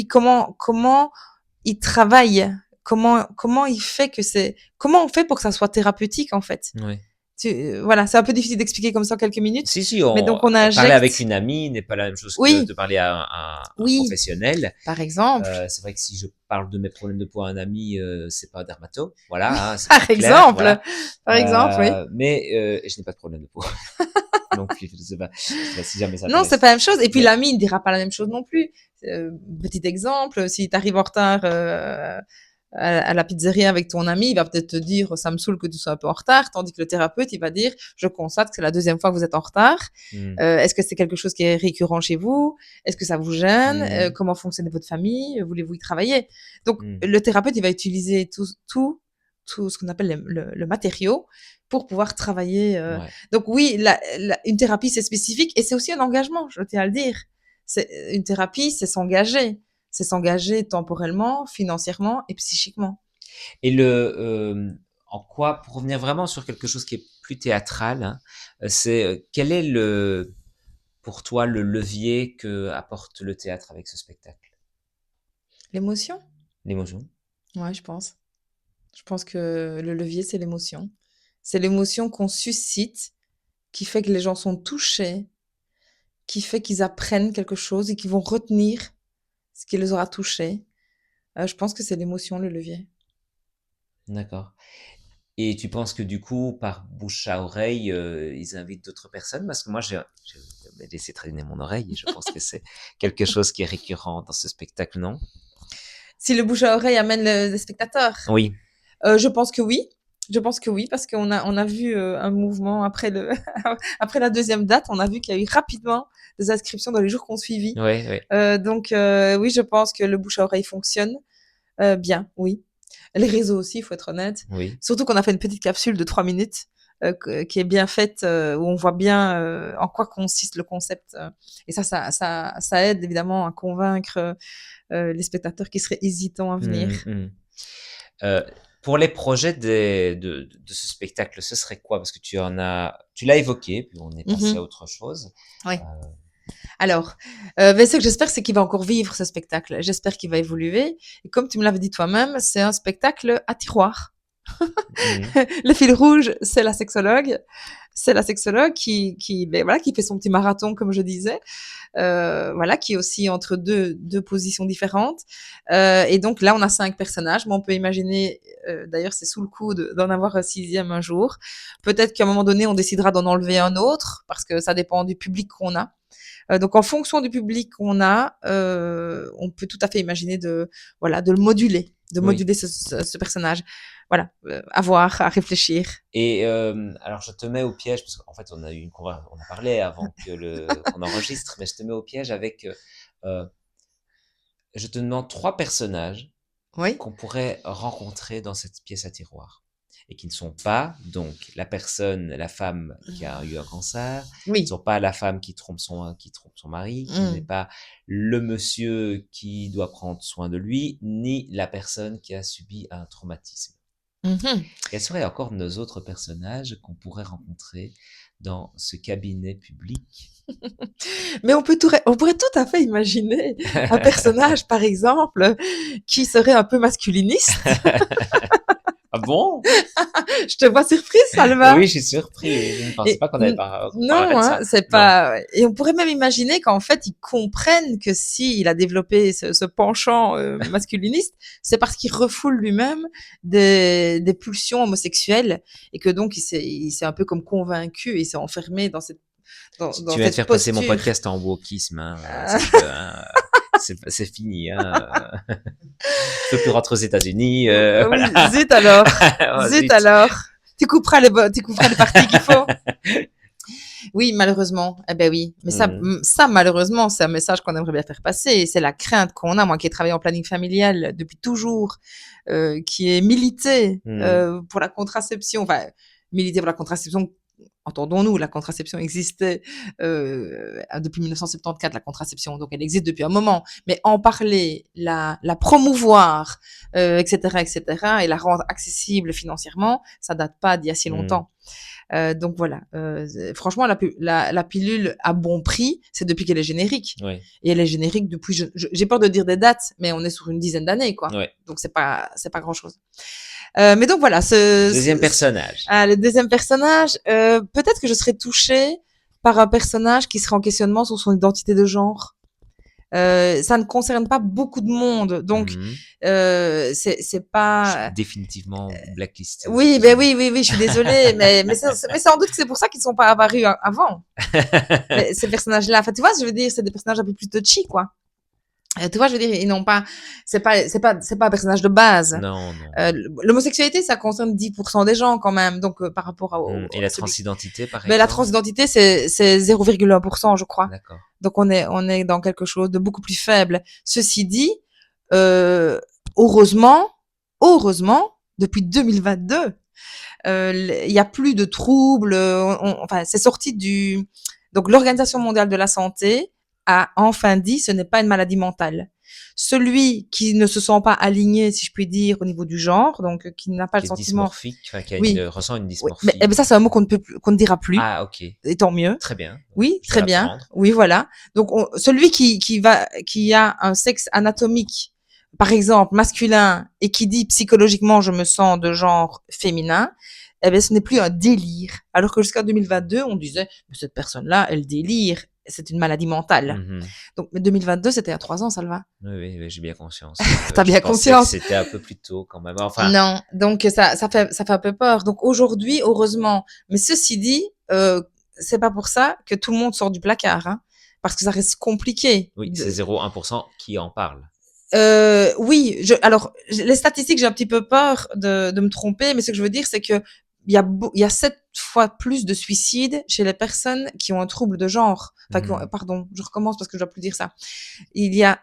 comment il travaille, comment il fait que comment on fait pour que ça soit thérapeutique en fait. oui. Voilà, c'est un peu difficile d'expliquer comme ça en quelques minutes, Si, si, mais donc on parler avec injecte. une amie n'est pas la même chose que Oui, de parler à un oui, professionnel. par exemple. C'est vrai que si je parle de mes problèmes de poids à un ami, c'est pas un dermato, voilà, hein, c'est Par très clair, voilà. exemple, par exemple, oui. Mais je n'ai pas de problème de poids non plus, je sais pas si jamais ça Non, c'est intéresse. pas la même chose. Et puis Mais l'ami, il ne dira pas la même chose non plus. Petit exemple, si tu arrives en retard à la pizzeria avec ton ami, il va peut-être te dire ça me saoule que tu sois un peu en retard, tandis que le thérapeute, il va dire je constate que c'est la deuxième fois que vous êtes en retard. Mm. Est-ce que c'est quelque chose qui est récurrent chez vous? Est-ce que ça vous gêne? Mm. Comment fonctionne votre famille? Voulez-vous y travailler? Donc, Mm. le thérapeute, il va utiliser tout ce qu'on appelle le matériau pour pouvoir travailler. Ouais. Donc oui, une thérapie, c'est spécifique et c'est aussi un engagement, je tiens à le dire. Une thérapie, c'est s'engager. C'est s'engager temporellement, financièrement et psychiquement. Et en quoi, pour revenir vraiment sur quelque chose qui est plus théâtral, hein, c'est quel est pour toi le levier que apporte le théâtre avec ce spectacle? L'émotion? L'émotion? Ouais, je pense. Je pense que le levier, c'est l'émotion. C'est l'émotion qu'on suscite qui fait que les gens sont touchés, qui fait qu'ils apprennent quelque chose et qu'ils vont retenir ce qui les aura touchés. Je pense que c'est l'émotion, le levier. D'accord. Et tu penses que du coup, par bouche à oreille, ils invitent d'autres personnes? Parce que moi, j'ai laissé traîner mon oreille et je pense que c'est quelque chose qui est récurrent dans ce spectacle, non? Si le bouche à oreille amène les spectateurs, Oui. je pense que oui. Je pense que oui, parce qu'on a vu un mouvement après après la deuxième date, on a vu qu'il y a eu rapidement des inscriptions dans les jours qu'on suivit. Oui, oui. Donc oui, je pense que le bouche à oreille fonctionne bien, oui. Les réseaux aussi, il faut être honnête. Oui. Surtout qu'on a fait une petite capsule de 3 minutes qui est bien faite, où on voit bien en quoi consiste le concept. Et ça aide évidemment à convaincre les spectateurs qui seraient hésitants à venir. Euh, pour les projets de ce spectacle, ce serait quoi? Parce que tu l'as évoqué, puis on est passé à autre chose. Oui. Alors, ce que j'espère, c'est qu'il va encore vivre ce spectacle. J'espère qu'il va évoluer. Et comme tu me l'avais dit toi-même, c'est un spectacle à tiroir. Le fil rouge, c'est la sexologue. C'est la sexologue qui fait son petit marathon, comme je disais. Qui est aussi entre deux positions différentes. Et donc là, on a 5 personnages, mais on peut imaginer, d'ailleurs, c'est sous le coup d'en avoir un 6e un jour. Peut-être qu'à un moment donné, on décidera d'en enlever un autre, parce que ça dépend du public qu'on a. Donc, en fonction du public qu'on a, on peut tout à fait imaginer de le moduler, moduler ce personnage. Voilà, à voir, à réfléchir. Et alors, je te mets au piège, parce qu'en fait, on a parlé avant qu'on enregistre, mais je te mets au piège avec, je te demande 3 personnages qu'on pourrait rencontrer dans cette pièce à tiroir. Et qui ne sont pas, donc, la femme qui a eu un cancer, qui ne sont pas la femme qui trompe son mari, qui n'est pas le monsieur qui doit prendre soin de lui, ni la personne qui a subi un traumatisme. Quels seraient encore nos autres personnages qu'on pourrait rencontrer dans ce cabinet public? Mais on pourrait tout à fait imaginer un personnage, par exemple, qui serait un peu masculiniste. Ah bon? Je te vois surprise, Salma. Oui, je suis surpris. Je ne pensais pas qu'on avait parlé de ça. C'est pas. Non. Et on pourrait même imaginer qu'en fait, ils comprennent que s'il a développé ce penchant masculiniste, c'est parce qu'il refoule lui-même des pulsions homosexuelles et que donc il s'est un peu comme convaincu et il s'est enfermé dans cette tu vas te faire passer mon podcast en wokisme, hein. C'est fini, hein. Je peux plus rentrer aux États-Unis. Oui, zut alors. Zut alors. Tu couperas les parties qu'il faut. Oui, malheureusement. Eh ben oui. Mais ça, malheureusement, c'est un message qu'on aimerait bien faire passer. C'est la crainte qu'on a, moi qui ai travaillé en planning familial depuis toujours, qui est milité pour la contraception. Enfin, milité pour la contraception. Entendons-nous, la contraception existait depuis 1974, la contraception, donc elle existe depuis un moment. Mais en parler, la promouvoir, etc., et la rendre accessible financièrement, ça date pas d'il y a si longtemps. Donc voilà, franchement, la pilule à bon prix, c'est depuis qu'elle est générique. Oui. Et elle est générique depuis, j'ai peur de dire des dates, mais on est sur une dizaine d'années, quoi. Oui. Donc c'est pas grand-chose. Mais donc voilà, deuxième personnage. Le deuxième personnage, peut-être que je serais touchée par un personnage qui serait en questionnement sur son identité de genre. Ça ne concerne pas beaucoup de monde, donc c'est pas. Je suis définitivement blacklisté. Oui, je suis désolée, mais sans doute que c'est pour ça qu'ils ne sont pas apparus avant. Ces personnages-là, enfin, tu vois, je veux dire, c'est des personnages un peu plus touchy, quoi. Tu vois, je veux dire, ils n'ont pas, c'est pas un personnage de base. Non, non. L'homosexualité, ça concerne 10% des gens quand même. Donc, par rapport Et la à celui, transidentité, par mais la exemple? transidentité, c'est 0,1%, je crois. D'accord. Donc, on est dans quelque chose de beaucoup plus faible. Ceci dit, euh, heureusement, heureusement, depuis 2022, il y a plus de troubles. Enfin, c'est sorti du. Donc, l'Organisation mondiale de la santé a enfin dit ce n'est pas une maladie mentale. Celui qui ne se sent pas aligné, si je puis dire, au niveau du genre, donc qui n'a pas le Qui est sentiment, dysmorphique, enfin, qui a oui, ressent une oui, mais eh dysmorphie. ben ça c'est un mot qu'on ne peut plus, qu'on ne dira plus, Ah, ok. et tant mieux. Très bien. Oui, Je vais très bien. l'apprendre. Oui, voilà. Donc celui qui a un sexe anatomique, par exemple masculin, et qui dit psychologiquement je me sens de genre féminin, eh ben ce n'est plus un délire. Alors que jusqu'à 2022, on disait mais cette personne-là, elle délire, c'est une maladie mentale. Mhm. Donc mais 2022, c'était il y a 3 ans, Salva. Oui, oui, oui, j'ai bien conscience. T'as Je bien pensais que conscience. c'était un peu plus tôt quand même. Enfin, Non, donc ça fait un peu peur. Donc aujourd'hui, heureusement. Mais ceci dit, c'est pas pour ça que tout le monde sort du placard, hein, parce que ça reste compliqué. oui, c'est 0,1% qui en parle. Oui, alors les statistiques, j'ai un petit peu peur de me tromper, mais ce que je veux dire, c'est que il y a 7 fois plus de suicides chez les personnes qui ont un trouble de genre. Enfin, Mhm. pardon, je recommence parce que je dois plus dire ça. Il y a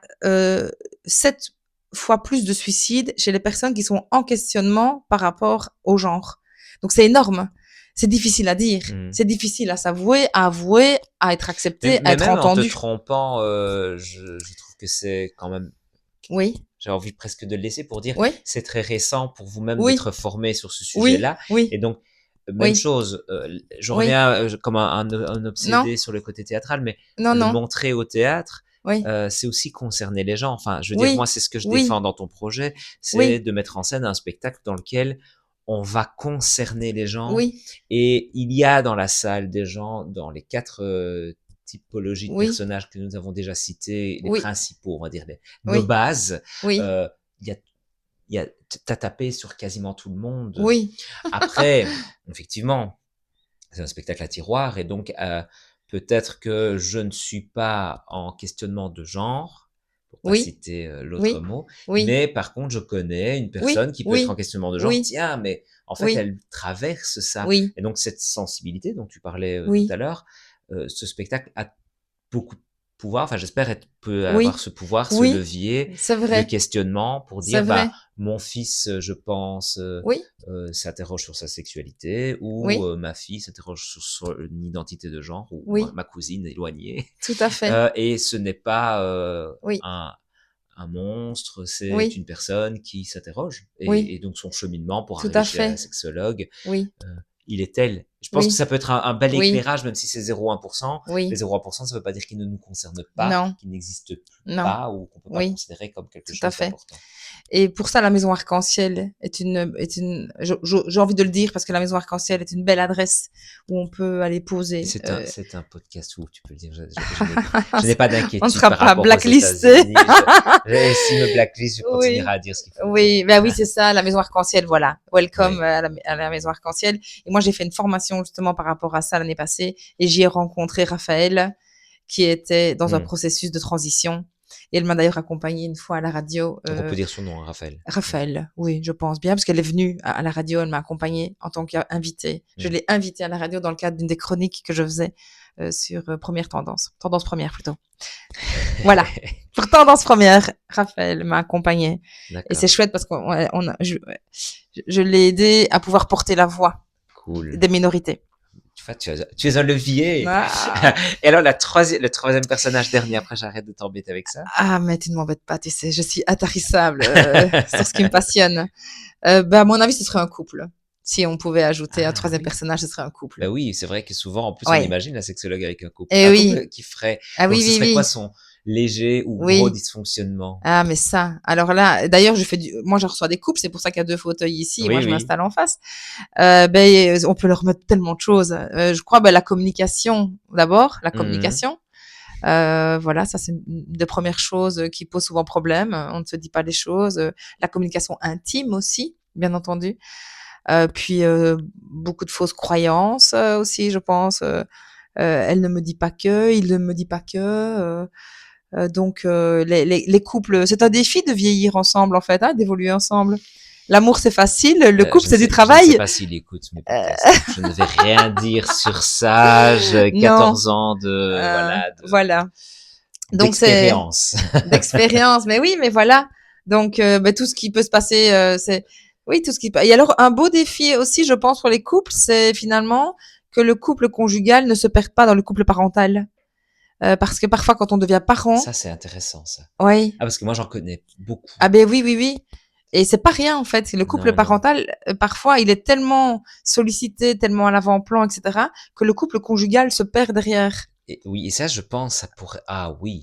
7 fois plus de suicides chez les personnes qui sont en questionnement par rapport au genre. Donc c'est énorme. C'est difficile à dire. Mhm. C'est difficile à s'avouer, à avouer, à être accepté, à Mais être même en te entendu. trompant, je trouve que c'est quand même. Oui, J'ai envie presque de le laisser pour dire oui, c'est très récent pour vous-même d'être oui, formé sur ce oui, sujet-là. Et oui, donc, même oui, chose, je oui. reviens comme un Non, obsédé sur le côté théâtral, mais non, le non. montrer au théâtre, Oui, c'est aussi concerner les gens. Enfin, je veux dire, moi, oui, c'est ce que je défends oui, dans ton projet, c'est oui, de mettre en scène un spectacle dans lequel on va concerner les gens. oui, Et il y a dans la salle des gens, dans les quatre typologies de oui, personnages que nous avons déjà cités, les oui, principaux, on va dire, nos oui, bases. oui, Euh, il y a, t'as tapé sur quasiment tout le monde. oui, Après, effectivement, c'est un spectacle à tiroir et donc peut-être que je ne suis pas en questionnement de genre, pour pas oui, citer l'autre oui, mot, oui, mais par contre je connais une personne oui, qui peut être en oui, questionnement de genre. oui, Tiens, mais en fait oui, elle traverse ça oui, et donc cette sensibilité dont tu parlais tout à oui, l'heure, ce spectacle a beaucoup de pouvoir. Enfin, j'espère être peut avoir oui, ce pouvoir, ce oui, levier c'est de vrai, questionnement pour c'est dire bah vrai. mon fils, je pense. Oui, S'interroge sur sa sexualité ou oui, ma fille s'interroge sur son identité de genre ou oui, ma cousine éloignée. tout à fait. Et ce n'est pas Oui, un monstre, c'est une oui, personne qui s'interroge. Et oui, donc son cheminement pour tout arriver à chez la fait. sexologue, Oui, euh, il est tel. Je pense que oui, ça peut être un bel oui, éclairage, même si c'est 0,1%. Mais oui. 0,1%, ça ne veut pas dire qu'il ne nous concerne pas, Non, qu'il n'existe non, pas ou qu'on ne peut pas oui, considérer comme quelque tout à chose fait. d'important. Et pour ça, la maison arc-en-ciel j'ai envie de le dire parce que la maison arc-en-ciel est une belle adresse où on peut aller poser. C'est un podcast où tu peux le dire. Je n'ai pas On ne d'inquiétude sera par pas rapport aux blacklisté. États-Unis. S'il me blacklist, je continuerai Oui, à dire ce qu'il faut dire. oui, ben oui, c'est ça, la maison arc-en-ciel, voilà. Welcome Oui. à la maison arc-en-ciel. Et moi, j'ai fait une formation justement par rapport à ça l'année passée et j'y ai rencontré Raphaël qui était dans un Hmm. processus de transition. Et elle m'a d'ailleurs accompagnée une fois à la radio. Donc on peut dire son nom, hein, Raphaël. Oui. Raphaël, oui, je pense bien, parce qu'elle est venue à la radio, elle m'a accompagnée en tant qu'invitée. Je Hmm. l'ai invitée à la radio dans le cadre d'une des chroniques que je faisais sur Première Tendance. Tendance première plutôt. Voilà. Pour Tendance première, Raphaël m'a accompagnée. Et c'est D'accord. chouette parce que je l'ai aidé à pouvoir porter la voix Cool. des minorités. Tu vois, tu es un levier. Ah, Et alors, le troisième personnage dernier, après j'arrête de t'embêter avec ça. ah, mais tu ne m'embêtes pas, tu sais, je suis intarissable sur ce qui me passionne. Bah, à mon avis, ce serait un couple. Si on pouvait ajouter un Ah troisième oui. personnage, ce serait un couple. Ben oui, c'est vrai que souvent, en plus, on Ouais. imagine la sexologue avec un couple. Et Un oui. couple qui ferait. Ah Donc, oui, ce oui, serait quoi oui. son léger ou gros Oui. dysfonctionnement? Ah, mais ça. Alors là, d'ailleurs, moi, je reçois des couples. C'est pour ça qu'il y a 2 fauteuils ici. Et moi, Oui, je oui. m'installe en face. On peut leur mettre tellement de choses. Je crois, la communication, d'abord. La Mhm. communication. Voilà, ça, c'est une des premières choses qui pose souvent problème. On ne se dit pas les choses. La communication intime aussi, bien entendu. Puis, beaucoup de fausses croyances aussi, je pense. Elle ne me dit pas que, il ne me dit pas que. Donc les couples, c'est un défi de vieillir ensemble en fait, hein, d'évoluer ensemble. L'amour c'est facile, le couple c'est du Je ne sais travail. pas s'il écoute mes podcasts. Je ne vais rien dire sur ça. J'ai Non, 14 ans voilà. Donc c'est d'expérience. d'expérience, mais oui, mais voilà. Donc tout ce qui peut se passer, c'est oui tout ce qui. Et alors un beau défi aussi, je pense, pour les couples, c'est finalement que le couple conjugal ne se perde pas dans le couple parental. Parce que parfois, quand on devient parent, Ça, c'est intéressant, ça. oui, Ah, parce que moi, j'en connais beaucoup. ah ben oui, oui, oui. Et c'est pas rien en fait. Le couple Non, non. parental, parfois, il est tellement sollicité, tellement à l'avant-plan, etc., que le couple conjugal se perd derrière. Et, oui, et ça, je pense, ça pourrait... Ah oui.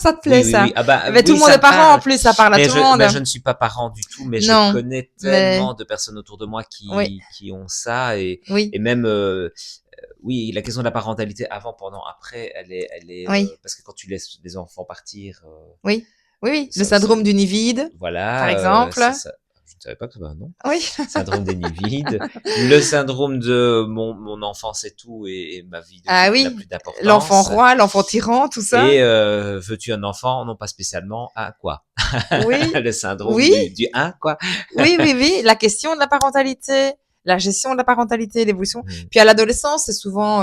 Ça te Oui, plaît oui, oui. ça? Ah bah Eh ben, tout oui, le monde ça est me parent en parle. plus, ça parle à tout le Mais monde. je ne suis pas parent du tout, mais je Non, connais mais tellement de personnes autour de moi oui, qui ont ça oui, et même oui, la question de la parentalité avant, pendant, après, elle est oui, parce que quand tu laisses les enfants partir, oui, oui, oui. Le ça syndrome du nid vide, par voilà, exemple. je ne savais pas que ça, non. Oui. Syndrome des nids vides, le syndrome de mon enfance et tout et ma vie de Ah couple n'a oui. plus L'enfant d'importance. roi, l'enfant tyran, tout ça. Et veux-tu un enfant? Non, pas spécialement. Ah, quoi? Oui, Le syndrome oui, du hein, quoi? oui, oui, oui. La question de la parentalité, la gestion de la parentalité, l'évolution. Mmh. Puis à l'adolescence, c'est souvent,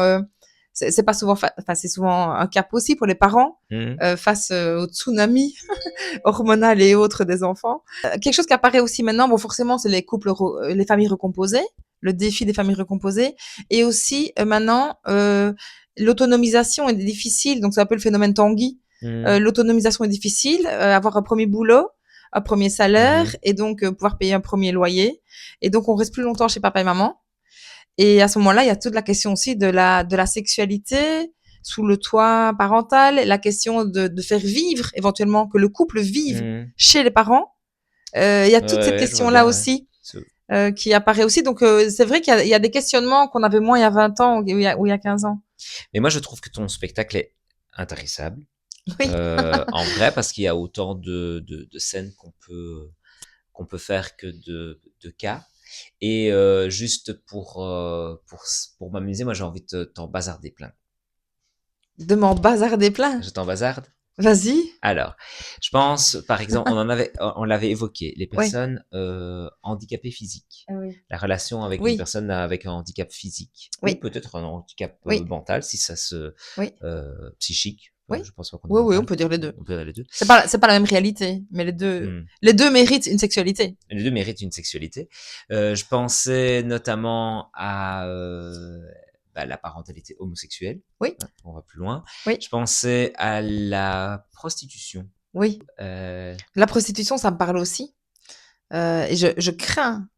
c'est pas souvent, enfin c'est souvent un cap aussi pour les parents Mmh. face au tsunami hormonal et autres des enfants. Quelque chose qui apparaît aussi maintenant, bon forcément, c'est les couples, les familles recomposées, le défi des familles recomposées, et aussi maintenant l'autonomisation est difficile, donc c'est un peu le phénomène Tanguy. Mmh. L'autonomisation est difficile, avoir un premier boulot, un premier salaire, Mmh. et donc pouvoir payer un premier loyer, et donc on reste plus longtemps chez papa et maman. Et à ce moment-là, il y a toute la question aussi de la sexualité sous le toit parental, la question de faire vivre éventuellement, que le couple vive Mmh. chez les parents. Il y a Ouais, toute cette ouais, je vois question-là bien, ouais. aussi Ce qui apparaît aussi. Donc c'est vrai qu'il y a des questionnements qu'on avait moins il y a 20 ans ou il y a 15 ans. mais moi, je trouve que ton spectacle est intarissable, Oui, en vrai, parce qu'il y a autant de scènes qu'on peut faire que de cas. Et juste pour m'amuser, moi, j'ai envie de t'en bazarder plein. de m'en bazarder plein. Je t'en bazarde? Vas-y. Alors, je pense, par exemple, on l'avait évoqué, les Oui. personnes handicapées physiques, Ah oui. la relation avec une Oui, personne avec un handicap physique ou oui, peut-être un handicap oui, mental, si ça se oui, psychique. oui. Je pense pas qu'on dit Oui, oui, on mental, peut dire les deux. on peut dire les deux. C'est pas la même réalité, mais Hmm. les deux méritent une sexualité. Les deux méritent une sexualité. Je pensais notamment à bah, la parentalité homosexuelle. Oui, Hein, on va plus loin. oui, Je pensais à la prostitution. oui. Euh, La prostitution, ça me parle aussi. Et je crains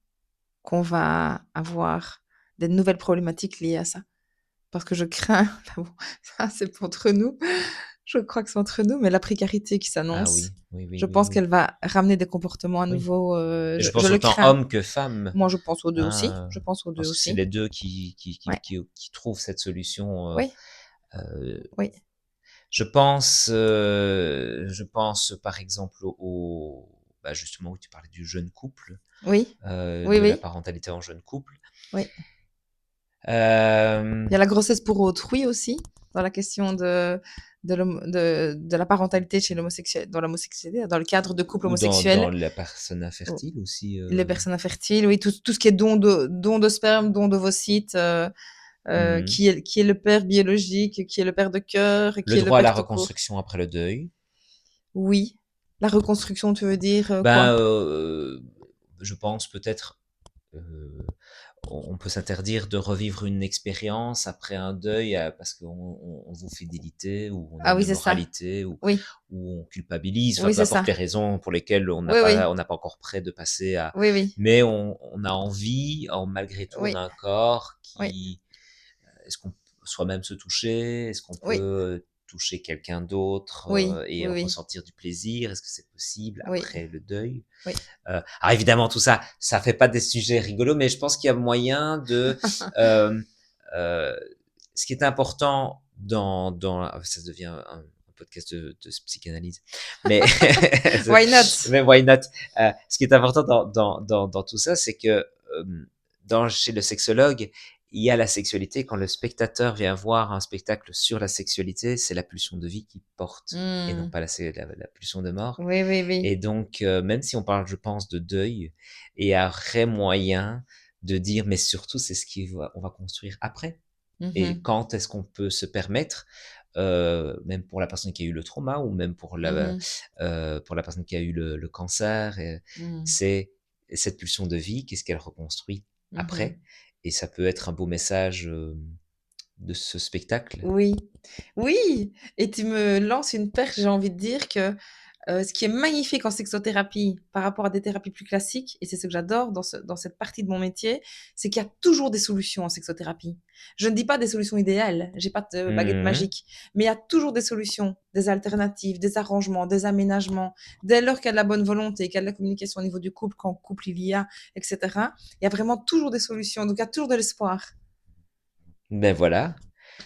qu'on va avoir des nouvelles problématiques liées à ça. Parce que je crains, enfin bon, ça c'est entre nous, je crois que c'est entre nous, mais la précarité qui ah s'annonce, oui, oui, oui, je oui, pense oui. qu'elle va ramener des comportements à Oui. nouveau. Et je Je pense le autant crains. hommes que femmes. Moi, je pense aux deux aussi. Hein, Je pense aux je deux pense que c'est aussi. les deux Ouais. qui trouvent cette solution. Oui, Euh, oui, je pense par exemple bah justement où tu parlais du jeune couple, oui, oui, de la oui, parentalité en jeune couple. oui. Euh, Il y a la grossesse pour autrui aussi, dans la question de la parentalité chez l'homosexuel, dans l'homosexualité, dans le cadre de couples ou dans homosexuels. la personne infertile aussi. Les personnes infertiles, oui, tout ce qui est don de sperme, don d'ovocytes, Mhm. qui est le père biologique, qui est le père de cœur, Le qui est le droit à la père tout court. reconstruction après le deuil. Oui. La reconstruction, tu veux dire Ben, quoi? je pense peut-être on peut s'interdire de revivre une expérience après un deuil parce qu'on voue fidélité ou on a Ah oui, une c'est ça. moralité Oui, ou on culpabilise, enfin oui, peu c'est importe ça. les raisons pour lesquelles Oui, oui, on n'a pas encore prêt de passer à, oui, oui, mais on a envie, malgré tout, on oui, a un corps oui, qui, est-ce qu'on peut soi-même se toucher, est-ce qu'on peut oui, toucher quelqu'un d'autre oui, et oui, oui, ressentir du plaisir, est-ce que c'est possible oui, après le deuil? oui. Alors évidemment, tout ça, ça fait pas des sujets rigolos, mais je pense qu'il y a moyen de. Euh, euh, ce qui est important ça devient un podcast de psychanalyse, mais Why not? mais why not? Ce qui est important dans tout ça, c'est que chez le sexologue, il y a la sexualité. Quand le spectateur vient voir un spectacle sur la sexualité, c'est la pulsion de vie qui porte et non Mmh. pas la pulsion de mort. Oui, oui, oui. Et donc, même si on parle, je pense, de deuil, il y a vrai moyen de dire, mais surtout, c'est ce on va construire après. Et Mmh. quand est-ce qu'on peut se permettre, même pour la personne qui a eu le trauma ou même pour Mmh. la personne qui a eu le cancer, Mmh. c'est cette pulsion de vie, qu'est-ce qu'elle reconstruit Mmh. après? Et ça peut être un beau message de ce spectacle. Oui. Oui, et tu me lances une perche, j'ai envie de dire que, ce qui est magnifique en sexothérapie par rapport à des thérapies plus classiques, et c'est ce que j'adore dans cette partie de mon métier, c'est qu'il y a toujours des solutions en sexothérapie. Je ne dis pas des solutions idéales, j'ai pas de baguette Mhm. magique, mais il y a toujours des solutions, des alternatives, des arrangements, des aménagements. Dès lors qu'il y a de la bonne volonté, qu'il y a de la communication au niveau du couple, quand couple il y a, et cetera, il y a vraiment toujours des solutions, donc il y a toujours de l'espoir. Ben voilà,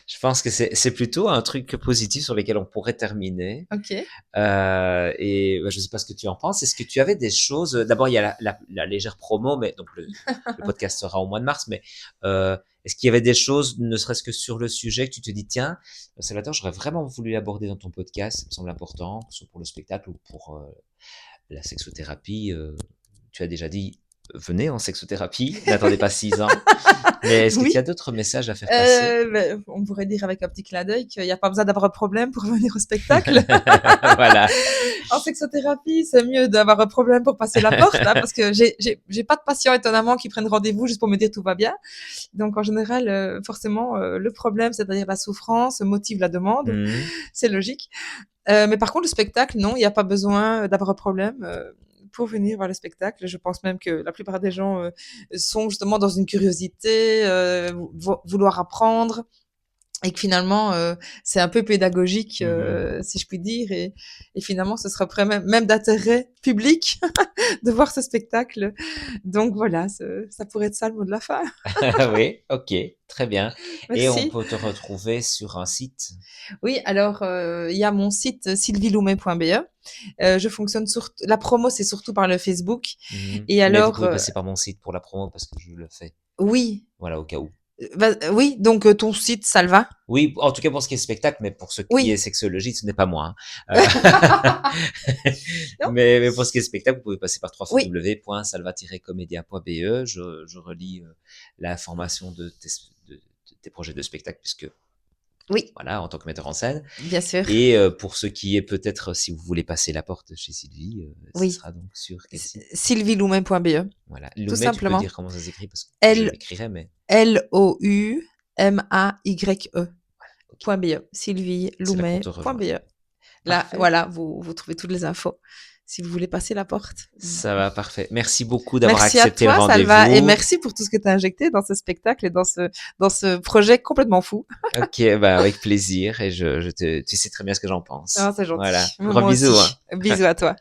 je pense que c'est plutôt un truc positif sur lequel on pourrait terminer. OK. Et je sais pas ce que tu en penses. Est-ce que tu avais des choses? D'abord, il y a la légère promo, mais donc le podcast sera au mois de mars. Mais est-ce qu'il y avait des choses, ne serait-ce que sur le sujet, que tu te dis, tiens, Salvatore, j'aurais vraiment voulu l'aborder dans ton podcast. Ça me semble important, que ce soit pour le spectacle ou pour la sexothérapie. Tu as déjà dit, venez en sexothérapie. N'attendez pas 6 ans. Mais est-ce que tu Oui. as d'autres messages à faire passer? On pourrait dire avec un petit clin d'œil qu'il y a pas besoin d'avoir un problème pour venir au spectacle. Voilà. En sexothérapie, c'est mieux d'avoir un problème pour passer la porte, hein, parce que j'ai pas de patients étonnamment qui prennent rendez-vous juste pour me dire tout va bien. Donc en général, forcément, le problème, c'est-à-dire la souffrance, motive la demande. Mhm. C'est logique. Mais par contre, le spectacle, non, il n'y a pas besoin d'avoir un problème pour venir voir le spectacle. Je pense même que la plupart des gens sont justement dans une curiosité, vouloir apprendre, et que finalement, c'est un peu pédagogique, Mhm. si je puis dire, et finalement, ce serait même d'intérêt public de voir ce spectacle. Donc voilà, ça pourrait être ça le mot de la fin. Oui, ok, très bien. Et on Merci. peut te retrouver sur un site. Oui, alors, il y a mon site sylvieloumet.be. Je fonctionne la promo, c'est surtout par le Facebook. Mhm. Et Mais vous alors, pouvez passer par mon site pour la promo parce que je le fais. oui, Voilà, au cas où. oui, donc ton site, ça le va? Oui, en tout cas pour ce qui est spectacle, mais pour ce qui est Oui. sexologie, ce n'est pas moi, hein. Non? Mais pour ce qui est spectacle, vous pouvez passer par Oui, www.salva-comedia.be. Je relis l'information de tes projets de spectacle puisque, oui, voilà, en tant que metteur en scène. bien sûr. Et pour ce qui est peut-être, si vous voulez passer la porte chez Sylvie, ce Oui. sera donc sur quel site? Sylvieloumet.be, Voilà. tout Loumet, tu peux simplement. dire comment ça s'écrit parce que je L l'écrirai, mais Loumaye.be. ok. C'est là qu'on te rejoint. Sylvieloumet.be. Là, Parfait. voilà, vous trouvez toutes les infos si vous voulez passer la porte. Ça va, parfait. Merci beaucoup d'avoir Merci à accepté le toi, Salva, et rendez-vous. merci pour tout ce que tu as injecté dans ce spectacle et dans ce projet complètement fou. Ok, bah avec plaisir et tu sais très bien ce que j'en Ah, pense. c'est Voilà. gentil. Gros Moi bisous, hein. aussi. Bisous à toi.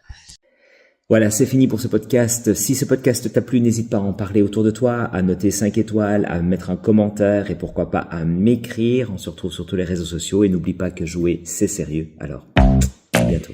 Voilà, c'est fini pour ce podcast. Si ce podcast t'a plu, n'hésite pas à en parler autour de toi, à noter 5 étoiles, à mettre un commentaire et pourquoi pas à m'écrire. On se retrouve sur tous les réseaux sociaux et n'oublie pas que jouer, c'est sérieux. Alors, à bientôt.